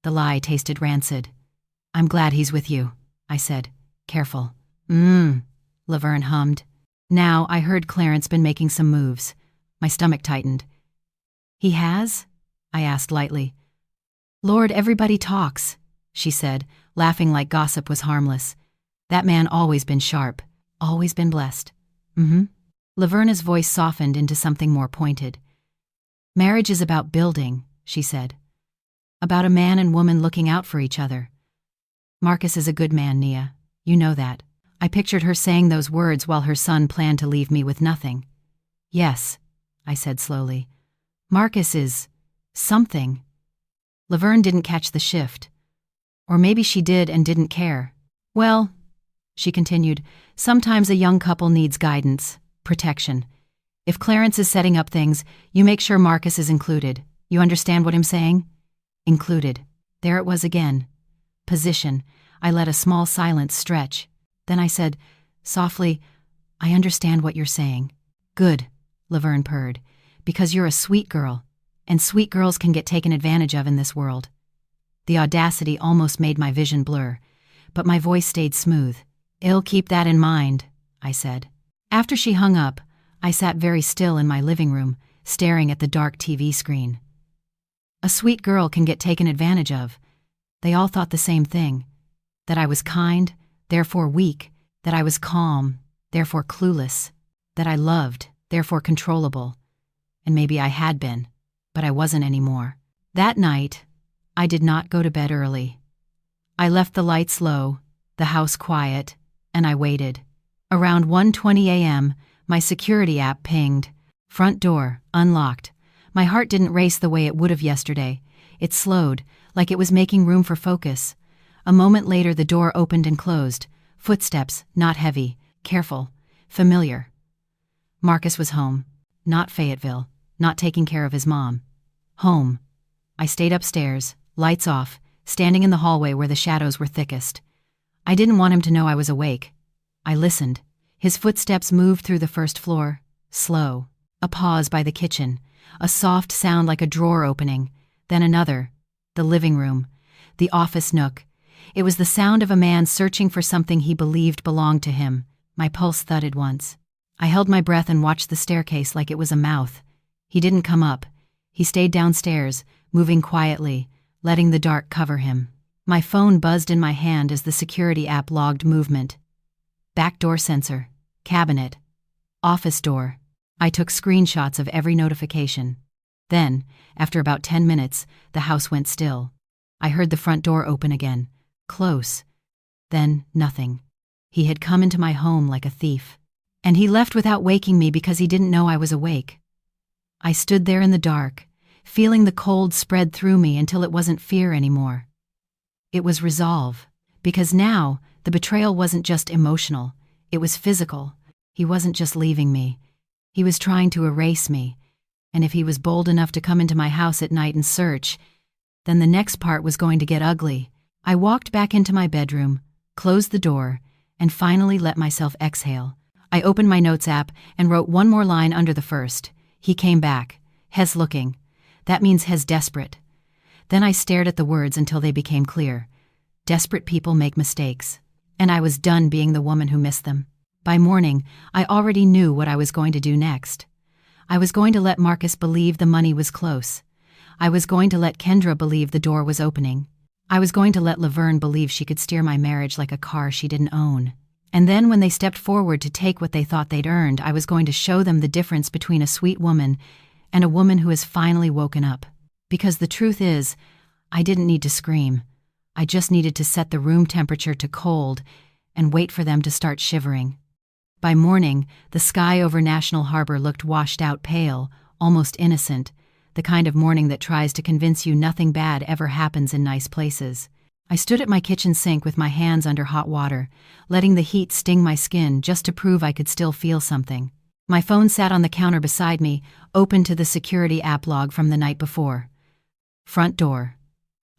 [SPEAKER 1] The lie tasted rancid. I'm glad he's with you, I said, careful. Laverne hummed. Now I heard Clarence been making some moves. My stomach tightened. He has? I asked lightly. Lord, everybody talks, she said, laughing like gossip was harmless. That man always been sharp, always been blessed. Laverna's voice softened into something more pointed. Marriage is about building, she said. About a man and woman looking out for each other. Marcus is a good man, Nia. You know that. I pictured her saying those words while her son planned to leave me with nothing. Yes, I said slowly. Marcus is something. Laverne didn't catch the shift. Or maybe she did and didn't care. Well, she continued, sometimes a young couple needs guidance, protection. If Clarence is setting up things, you make sure Marcus is included. You understand what I'm saying? Included. There it was again. Position. I let a small silence stretch. Then I said, softly, I understand what you're saying. Good, Laverne purred, because you're a sweet girl, and sweet girls can get taken advantage of in this world. The audacity almost made my vision blur, but my voice stayed smooth. I'll keep that in mind, I said. After she hung up, I sat very still in my living room, staring at the dark TV screen. A sweet girl can get taken advantage of. They all thought the same thing, that I was kind, therefore weak, that I was calm, therefore clueless, that I loved, therefore controllable. And maybe I had been, but I wasn't anymore. That night, I did not go to bed early. I left the lights low, the house quiet, and I waited. Around 1:20 a.m., my security app pinged. Front door, unlocked. My heart didn't race the way it would have yesterday. It slowed, like it was making room for focus. A moment later, the door opened and closed. Footsteps, not heavy, careful, familiar. Marcus was home. Not Fayetteville, not taking care of his mom. Home. I stayed upstairs, lights off, standing in the hallway where the shadows were thickest. I didn't want him to know I was awake. I listened. His footsteps moved through the first floor, slow. A pause by the kitchen, a soft sound like a drawer opening, then another. The living room, the office nook. It was the sound of a man searching for something he believed belonged to him. My pulse thudded once. I held my breath and watched the staircase like it was a mouth. He didn't come up. He stayed downstairs, moving quietly, letting the dark cover him. My phone buzzed in my hand as the security app logged movement. Back door sensor, cabinet, office door. I took screenshots of every notification. Then, after about 10 minutes, the house went still. I heard the front door open again, close. Then, nothing. He had come into my home like a thief. And he left without waking me because he didn't know I was awake. I stood there in the dark, feeling the cold spread through me until it wasn't fear anymore. It was resolve, because now the betrayal wasn't just emotional, it was physical. He wasn't just leaving me. He was trying to erase me. And if he was bold enough to come into my house at night and search, then the next part was going to get ugly. I walked back into my bedroom, closed the door, and finally let myself exhale. I opened my notes app and wrote one more line under the first. He came back. Hes looking. That means Hes desperate. Then I stared at the words until they became clear. Desperate people make mistakes. And I was done being the woman who missed them. By morning, I already knew what I was going to do next. I was going to let Marcus believe the money was close. I was going to let Kendra believe the door was opening. I was going to let Laverne believe she could steer my marriage like a car she didn't own. And then when they stepped forward to take what they thought they'd earned, I was going to show them the difference between a sweet woman and a woman who has finally woken up. Because the truth is, I didn't need to scream. I just needed to set the room temperature to cold and wait for them to start shivering. By morning, the sky over National Harbor looked washed out pale, almost innocent, the kind of morning that tries to convince you nothing bad ever happens in nice places. I stood at my kitchen sink with my hands under hot water, letting the heat sting my skin just to prove I could still feel something. My phone sat on the counter beside me, open to the security app log from the night before. Front door.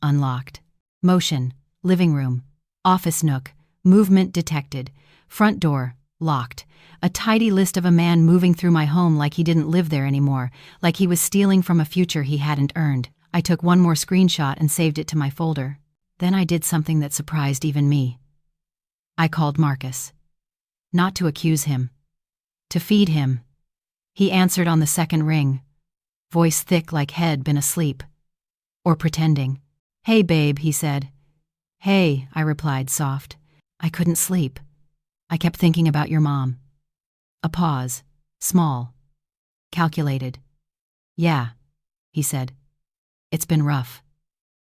[SPEAKER 1] Unlocked. Motion. Living room. Office nook. Movement detected. Front door. Locked. A tidy list of a man moving through my home like he didn't live there anymore, like he was stealing from a future he hadn't earned. I took one more screenshot and saved it to my folder. Then I did something that surprised even me. I called Marcus. Not to accuse him. To feed him. He answered on the second ring, voice thick like he'd been asleep. Or pretending. "Hey, babe," he said. "Hey," I replied, soft. I couldn't sleep. I kept thinking about your mom. A pause. Small. Calculated. "Yeah," he said. "It's been rough."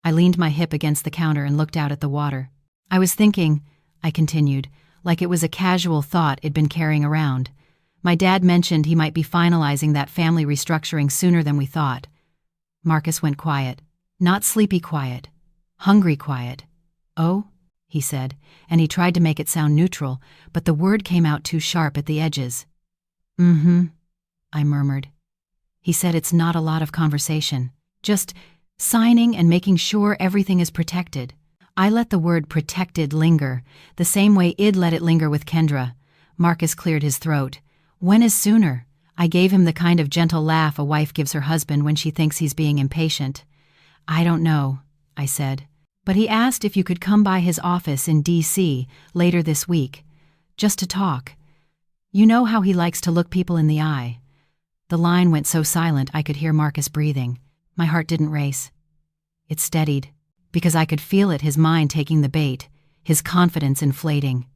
[SPEAKER 1] I leaned my hip against the counter and looked out at the water. "I was thinking," I continued, like it was a casual thought it'd been carrying around. "My dad mentioned he might be finalizing that family restructuring sooner than we thought." Marcus went quiet. Not sleepy quiet. Hungry quiet. "Oh?" he said, and he tried to make it sound neutral, but the word came out too sharp at the edges. "Mm-hmm," I murmured. He said it's not a lot of conversation. Just signing and making sure everything is protected. I let the word protected linger, the same way I'd let it linger with Kendra. Marcus cleared his throat. "When is sooner?" I gave him the kind of gentle laugh a wife gives her husband when she thinks he's being impatient. "I don't know," I said. "But he asked if you could come by his office in D.C. later this week, just to talk. You know how he likes to look people in the eye." The line went so silent I could hear Marcus breathing. My heart didn't race. It steadied, because I could feel it, his mind taking the bait, his confidence inflating.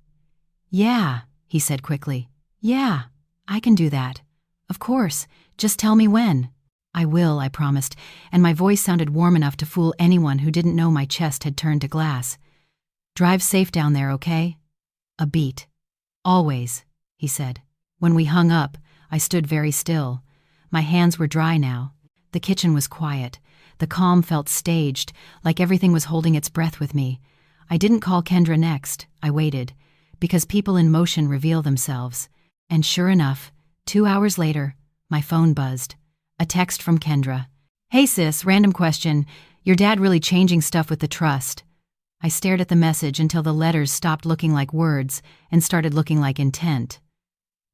[SPEAKER 1] "Yeah," he said quickly. "Yeah, I can do that. Of course, just tell me when." "I will," I promised, and my voice sounded warm enough to fool anyone who didn't know my chest had turned to glass. "Drive safe down there, okay?" A beat. "Always," he said. When we hung up, I stood very still. My hands were dry now. The kitchen was quiet. The calm felt staged, like everything was holding its breath with me. I didn't call Kendra next. I waited, because people in motion reveal themselves. And sure enough, 2 hours later, my phone buzzed. A text from Kendra. "Hey sis, random question. Your dad really changing stuff with the trust?" I stared at the message until the letters stopped looking like words and started looking like intent.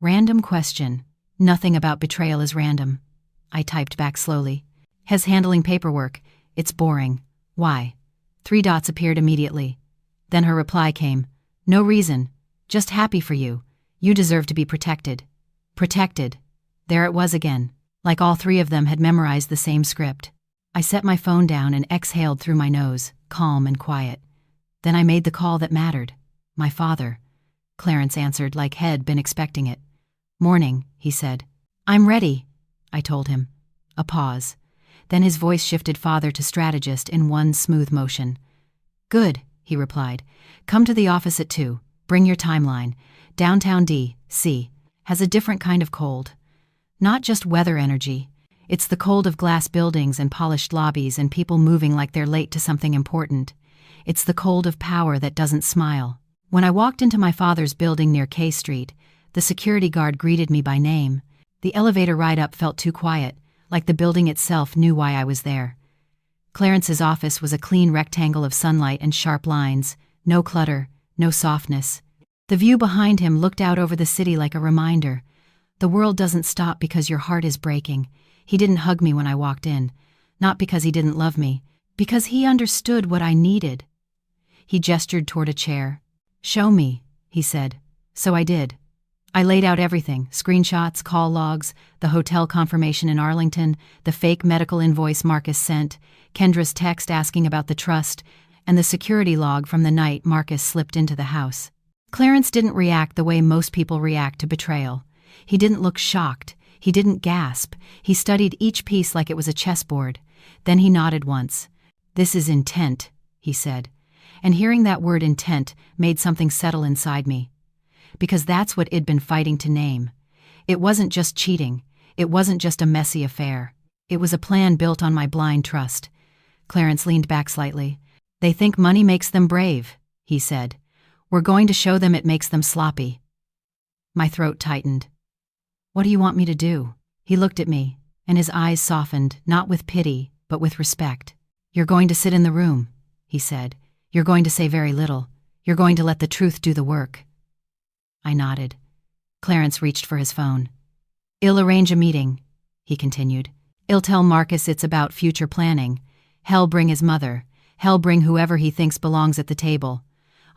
[SPEAKER 1] "Random question. Nothing about betrayal is random." I typed back slowly. "Has handling paperwork. It's boring. Why?" 3 dots appeared immediately. Then her reply came. "No reason. Just happy for you. You deserve to be protected." Protected. There it was again. Like all 3 of them had memorized the same script. I set my phone down and exhaled through my nose, calm and quiet. Then I made the call that mattered. My father. Clarence answered like he'd been expecting it. "Morning," he said. "I'm ready," I told him. A pause. Then his voice shifted father to strategist in one smooth motion. "Good," he replied. "Come to the office at 2. Bring your timeline. Downtown D.C. has a different kind of cold. Not just weather energy. It's the cold of glass buildings and polished lobbies and people moving like they're late to something important. It's the cold of power that doesn't smile." When I walked into my father's building near K Street, the security guard greeted me by name. The elevator ride up felt too quiet, like the building itself knew why I was there. Clarence's office was a clean rectangle of sunlight and sharp lines, no clutter, no softness. The view behind him looked out over the city like a reminder. The world doesn't stop because your heart is breaking. He didn't hug me when I walked in, not because he didn't love me, because he understood what I needed. He gestured toward a chair. "Show me," he said. So I did. I laid out everything, screenshots, call logs, the hotel confirmation in Arlington, the fake medical invoice Marcus sent, Kendra's text asking about the trust, and the security log from the night Marcus slipped into the house. Clarence didn't react the way most people react to betrayal. He didn't look shocked. He didn't gasp. He studied each piece like it was a chessboard. Then he nodded once. "This is intent," he said. And hearing that word intent made something settle inside me. Because that's what I'd been fighting to name. It wasn't just cheating. It wasn't just a messy affair. It was a plan built on my blind trust. Clarence leaned back slightly. "They think money makes them brave," he said. "We're going to show them it makes them sloppy." My throat tightened. "What do you want me to do?" He looked at me, and his eyes softened, not with pity, but with respect. "You're going to sit in the room," he said. "You're going to say very little. You're going to let the truth do the work." I nodded. Clarence reached for his phone. "I'll arrange a meeting," he continued. "I'll tell Marcus it's about future planning. Hell bring his mother. Hell bring whoever he thinks belongs at the table.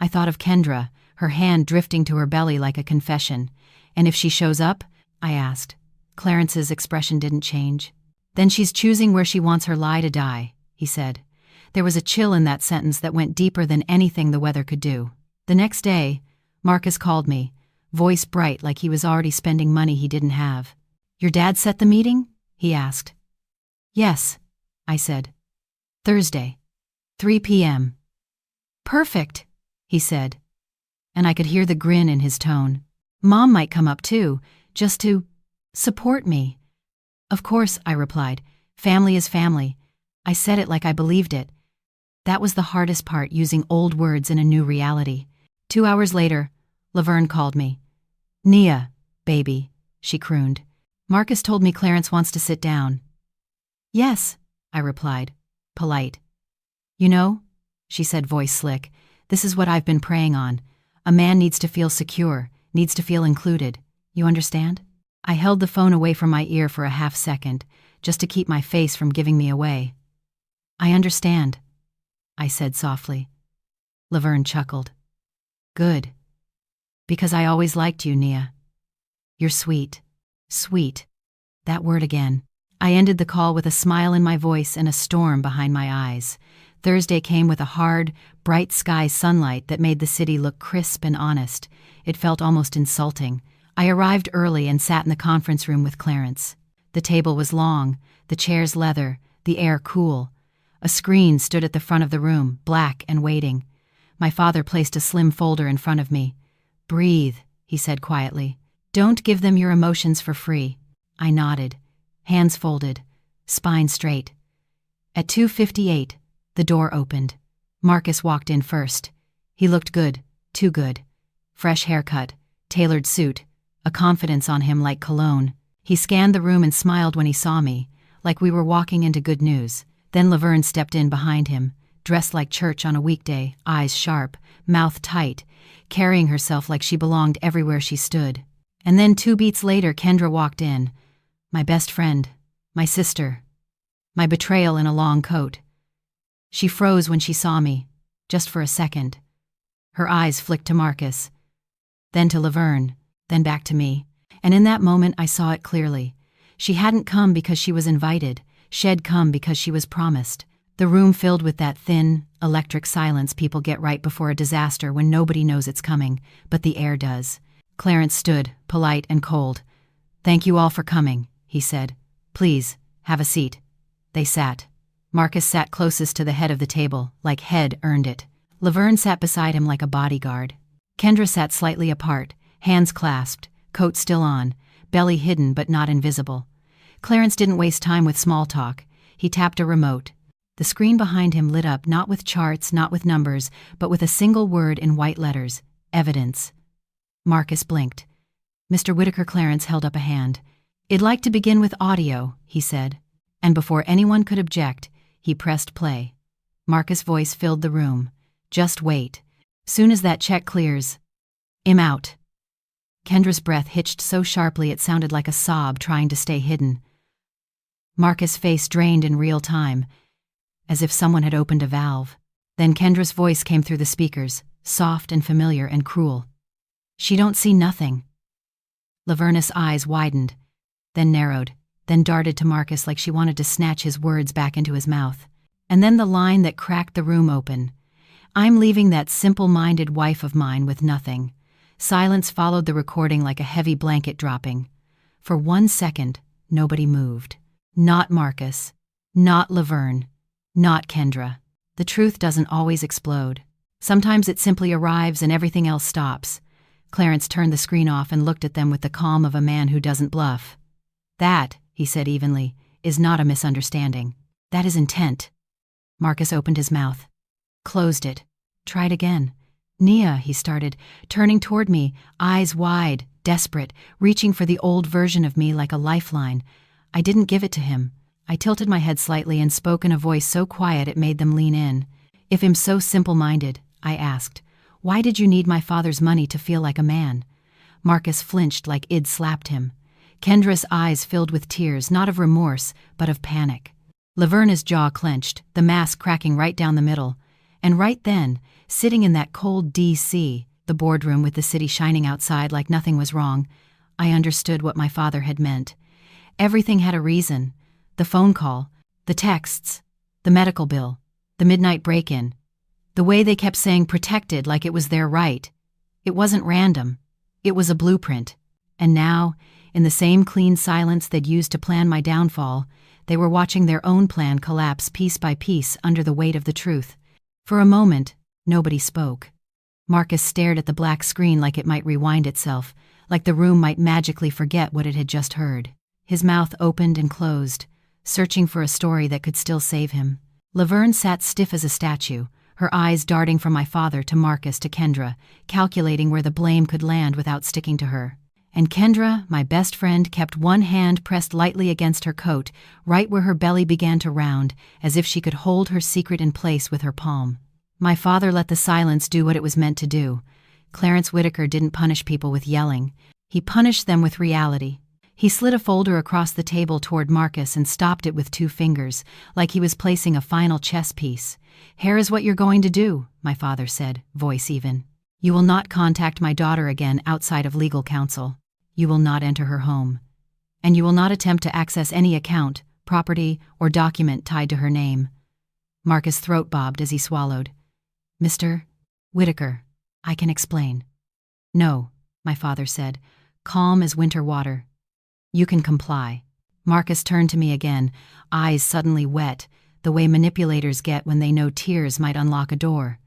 [SPEAKER 1] I thought of Kendra, her hand drifting to her belly like a confession. And if she shows up? I asked. Clarence's expression didn't change. Then she's choosing where she wants her lie to die, he said. There was a chill in that sentence that went deeper than anything the weather could do. The next day, Marcus called me, voice bright like he was already spending money he didn't have. Your dad set the meeting? He asked. Yes, I said. Thursday, 3 p.m. Perfect, he said. And I could hear the grin in his tone. Mom might come up too, just to support me. Of course, I replied. Family is family. I said it like I believed it. That was the hardest part, using old words in a new reality. 2 hours later, Laverne called me. Nia, baby, she crooned. Marcus told me Clarence wants to sit down. Yes, I replied, polite. You know, she said, voice slick, this is what I've been praying on. A man needs to feel secure, needs to feel included. You understand? I held the phone away from my ear for a half second, just to keep my face from giving me away. I understand, I said softly. Laverne chuckled. Good. Because I always liked you, Nia. You're sweet. Sweet. That word again. I ended the call with a smile in my voice and a storm behind my eyes. Thursday came with a hard, bright sky sunlight that made the city look crisp and honest. It felt almost insulting. I arrived early and sat in the conference room with Clarence. The table was long, the chairs leather, the air cool. A screen stood at the front of the room, black and waiting. My father placed a slim folder in front of me. Breathe, he said quietly. Don't give them your emotions for free. I nodded, hands folded, spine straight. At 2:58, the door opened. Marcus walked in first. He looked good, too good. Fresh haircut, tailored suit, a confidence on him like cologne. He scanned the room and smiled when he saw me, like we were walking into good news. Then Laverne stepped in behind him, dressed like church on a weekday, eyes sharp, mouth tight, carrying herself like she belonged everywhere she stood. And then 2 beats later, Kendra walked in. My best friend, my sister, my betrayal in a long coat. She froze when she saw me, just for a second. Her eyes flicked to Marcus, then to Laverne, then back to me. And in that moment I saw it clearly. She hadn't come because she was invited. She'd come because she was promised. The room filled with that thin, electric silence people get right before a disaster when nobody knows it's coming, but the air does. Clarence stood, polite and cold. Thank you all for coming, he said. Please, have a seat. They sat. Marcus sat closest to the head of the table, like head earned it. Laverne sat beside him like a bodyguard. Kendra sat slightly apart, hands clasped, coat still on, belly hidden but not invisible. Clarence didn't waste time with small talk. He tapped a remote. The screen behind him lit up, not with charts, not with numbers, but with a single word in white letters: evidence. Marcus blinked. Mr. Whitaker. Clarence held up a hand. I'd like to begin with audio, he said. And before anyone could object, he pressed play. Marcus' voice filled the room. Just wait. Soon as that check clears, I'm out. Kendra's breath hitched so sharply it sounded like a sob trying to stay hidden. Marcus' face drained in real time, as if someone had opened a valve. Then Kendra's voice came through the speakers, soft and familiar and cruel. She don't see nothing. Laverna's eyes widened, then narrowed, then darted to Marcus like she wanted to snatch his words back into his mouth. And then the line that cracked the room open. I'm leaving that simple-minded wife of mine with nothing. Silence followed the recording like a heavy blanket dropping. For 1 second, nobody moved. Not Marcus. Not Laverne. Not Kendra. The truth doesn't always explode. Sometimes it simply arrives and everything else stops. Clarence turned the screen off and looked at them with the calm of a man who doesn't bluff. That, he said evenly, is not a misunderstanding. That is intent. Marcus opened his mouth. Closed it. Tried again. Nia, he started, turning toward me, eyes wide, desperate, reaching for the old version of me like a lifeline. I didn't give it to him. I tilted my head slightly and spoke in a voice so quiet it made them lean in. If I'm so simple-minded, I asked, why did you need my father's money to feel like a man? Marcus flinched like I'd slapped him. Kendra's eyes filled with tears, not of remorse, but of panic. Laverna's jaw clenched, the mask cracking right down the middle. And right then, sitting in that cold D.C., the boardroom with the city shining outside like nothing was wrong, I understood what my father had meant. Everything had a reason. The phone call, the texts, the medical bill, the midnight break-in. The way they kept saying protected like it was their right. It wasn't random. It was a blueprint. And now, in the same clean silence they'd used to plan my downfall, they were watching their own plan collapse piece by piece under the weight of the truth. For a moment, nobody spoke. Marcus stared at the black screen like it might rewind itself, like the room might magically forget what it had just heard. His mouth opened and closed, searching for a story that could still save him. Laverne sat stiff as a statue, her eyes darting from my father to Marcus to Kendra, calculating where the blame could land without sticking to her. And Kendra, my best friend, kept one hand pressed lightly against her coat, right where her belly began to round, as if she could hold her secret in place with her palm. My father let the silence do what it was meant to do. Clarence Whitaker didn't punish people with yelling. He punished them with reality. He slid a folder across the table toward Marcus and stopped it with 2 fingers, like he was placing a final chess piece. "Here is what you're going to do," my father said, voice even. "You will not contact my daughter again outside of legal counsel. You will not enter her home. And you will not attempt to access any account, property, or document tied to her name." Marcus' throat bobbed as he swallowed. "Mr. Whitaker, I can explain." "No," my father said, calm as winter water. "You can comply." Marcus turned to me again, eyes suddenly wet, the way manipulators get when they know tears might unlock a door.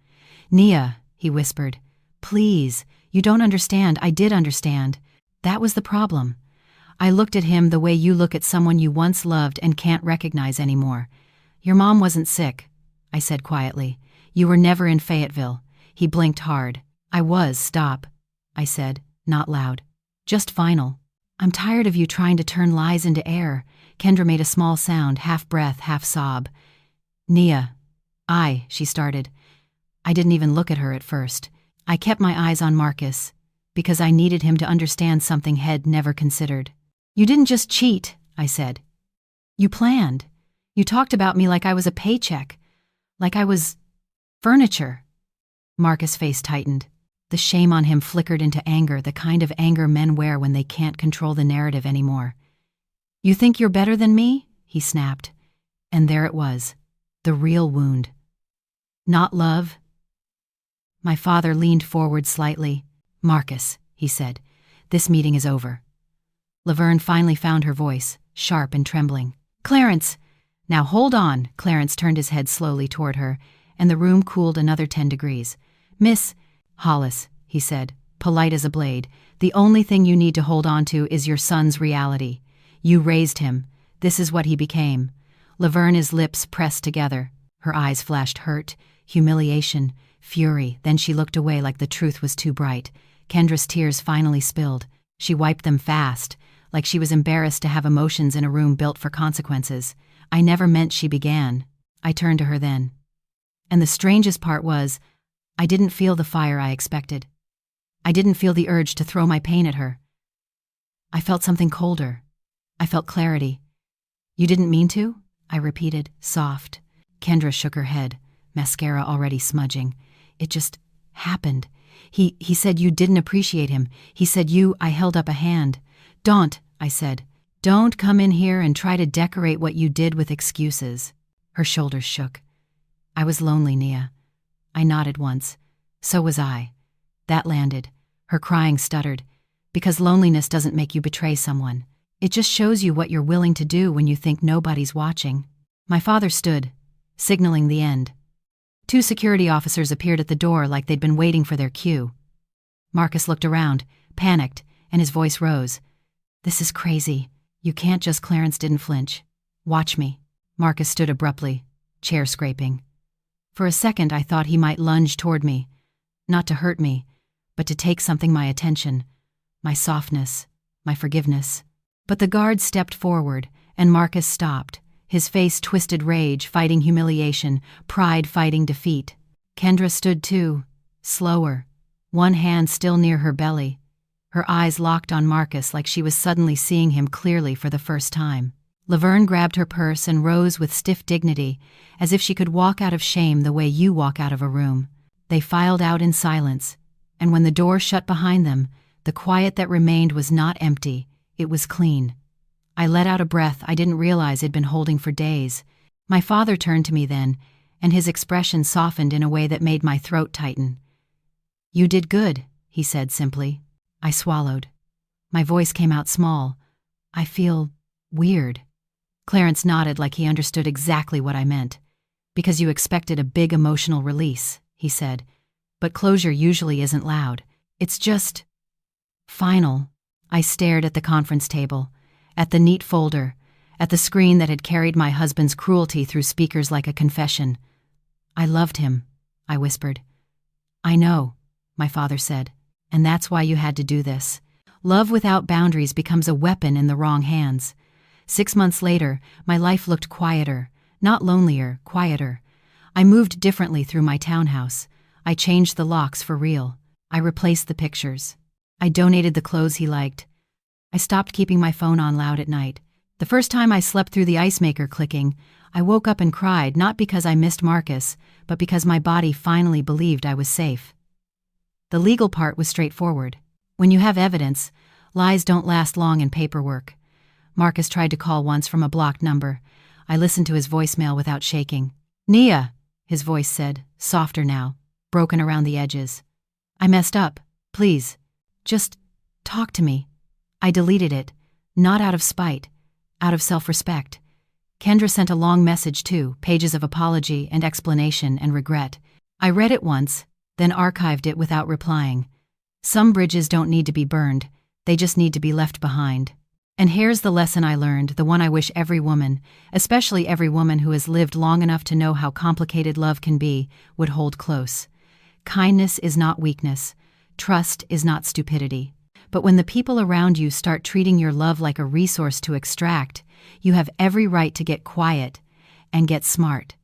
[SPEAKER 1] "Nia," he whispered, "please, you don't understand. I did understand. That was the problem. I looked at him the way you look at someone you once loved and can't recognize anymore. Your mom wasn't sick," I said quietly. "You were never in Fayetteville." He blinked hard. "I was, stop," I said, not loud. "Just final. I'm tired of you trying to turn lies into air." Kendra made a small sound, half breath, half sob. "Nia." She started. I didn't even look at her at first. I kept my eyes on Marcus, because I needed him to understand something he'd never considered. "You didn't just cheat," I said. "You planned. You talked about me like I was a paycheck, like I was furniture." Marcus' face tightened. The shame on him flickered into anger, the kind of anger men wear when they can't control the narrative anymore. "You think you're better than me?" he snapped. And there it was, the real wound. "Not love?" My father leaned forward slightly. "Marcus," he said, "this meeting is over." Laverne finally found her voice, sharp and trembling. "Clarence!" "Now hold on." Clarence turned his head slowly toward her, and the room cooled another 10 degrees. "Miss Hollis," he said, polite as a blade, "the only thing you need to hold on to is your son's reality. You raised him. This is what he became." Laverne's lips pressed together. Her eyes flashed hurt, humiliation, fury. Then she looked away like the truth was too bright. Kendra's tears finally spilled. She wiped them fast, like she was embarrassed to have emotions in a room built for consequences. "I never meant," she began. I turned to her then. And the strangest part was, I didn't feel the fire I expected. I didn't feel the urge to throw my pain at her. I felt something colder. I felt clarity. "You didn't mean to?" I repeated, soft. Kendra shook her head, mascara already smudging. "It just happened. He said you didn't appreciate him. He said I held up a hand." "Don't," I said. "Don't come in here and try to decorate what you did with excuses." Her shoulders shook. "I was lonely, Nia." I nodded once. "So was I." That landed. Her crying stuttered. "Because loneliness doesn't make you betray someone. It just shows you what you're willing to do when you think nobody's watching." My father stood, signaling the end. 2 security officers appeared at the door like they'd been waiting for their cue. Marcus looked around, panicked, and his voice rose. "This is crazy. You can't just—" Clarence didn't flinch. "Watch me." Marcus stood abruptly, chair scraping. For a second I thought he might lunge toward me, not to hurt me, but to take something my attention, my softness, my forgiveness. But the guard stepped forward, and Marcus stopped, his face twisted rage fighting humiliation, pride fighting defeat. Kendra stood too, slower, one hand still near her belly, her eyes locked on Marcus like she was suddenly seeing him clearly for the first time. Laverne grabbed her purse and rose with stiff dignity, as if she could walk out of shame the way you walk out of a room. They filed out in silence, and when the door shut behind them, the quiet that remained was not empty, it was clean. I let out a breath I didn't realize I'd been holding for days. My father turned to me then, and his expression softened in a way that made my throat tighten. "You did good," he said simply. I swallowed. My voice came out small. "I feel weird." Clarence nodded like he understood exactly what I meant. "Because you expected a big emotional release," he said. "But closure usually isn't loud. It's just final." I stared at the conference table, at the neat folder, at the screen that had carried my husband's cruelty through speakers like a confession. "I loved him," I whispered. "I know," my father said, "and that's why you had to do this. Love without boundaries becomes a weapon in the wrong hands." 6 months later, my life looked quieter, not lonelier, quieter. I moved differently through my townhouse. I changed the locks for real. I replaced the pictures. I donated the clothes he liked. I stopped keeping my phone on loud at night. The first time I slept through the ice maker clicking, I woke up and cried, not because I missed Marcus, but because my body finally believed I was safe. The legal part was straightforward. When you have evidence, lies don't last long in paperwork. Marcus tried to call once from a blocked number. I listened to his voicemail without shaking. "Nia," his voice said, softer now, broken around the edges. "I messed up. Please. Just talk to me." I deleted it, not out of spite, out of self-respect. Kendra sent a long message too, pages of apology and explanation and regret. I read it once, then archived it without replying. Some bridges don't need to be burned, they just need to be left behind. And here's the lesson I learned, the one I wish every woman, especially every woman who has lived long enough to know how complicated love can be, would hold close. Kindness is not weakness. Trust is not stupidity. But when the people around you start treating your love like a resource to extract, you have every right to get quiet and get smart.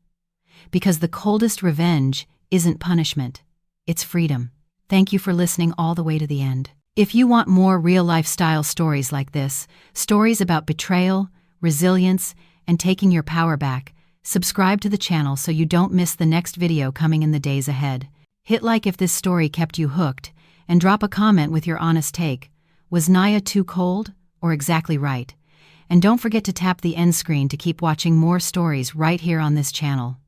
[SPEAKER 1] Because the coldest revenge isn't punishment, it's freedom. Thank you for listening all the way to the end. If you want more real-life style stories like this, stories about betrayal, resilience, and taking your power back, subscribe to the channel so you don't miss the next video coming in the days ahead. Hit like if this story kept you hooked, and drop a comment with your honest take. Was Nia too cold, or exactly right? And don't forget to tap the end screen to keep watching more stories right here on this channel.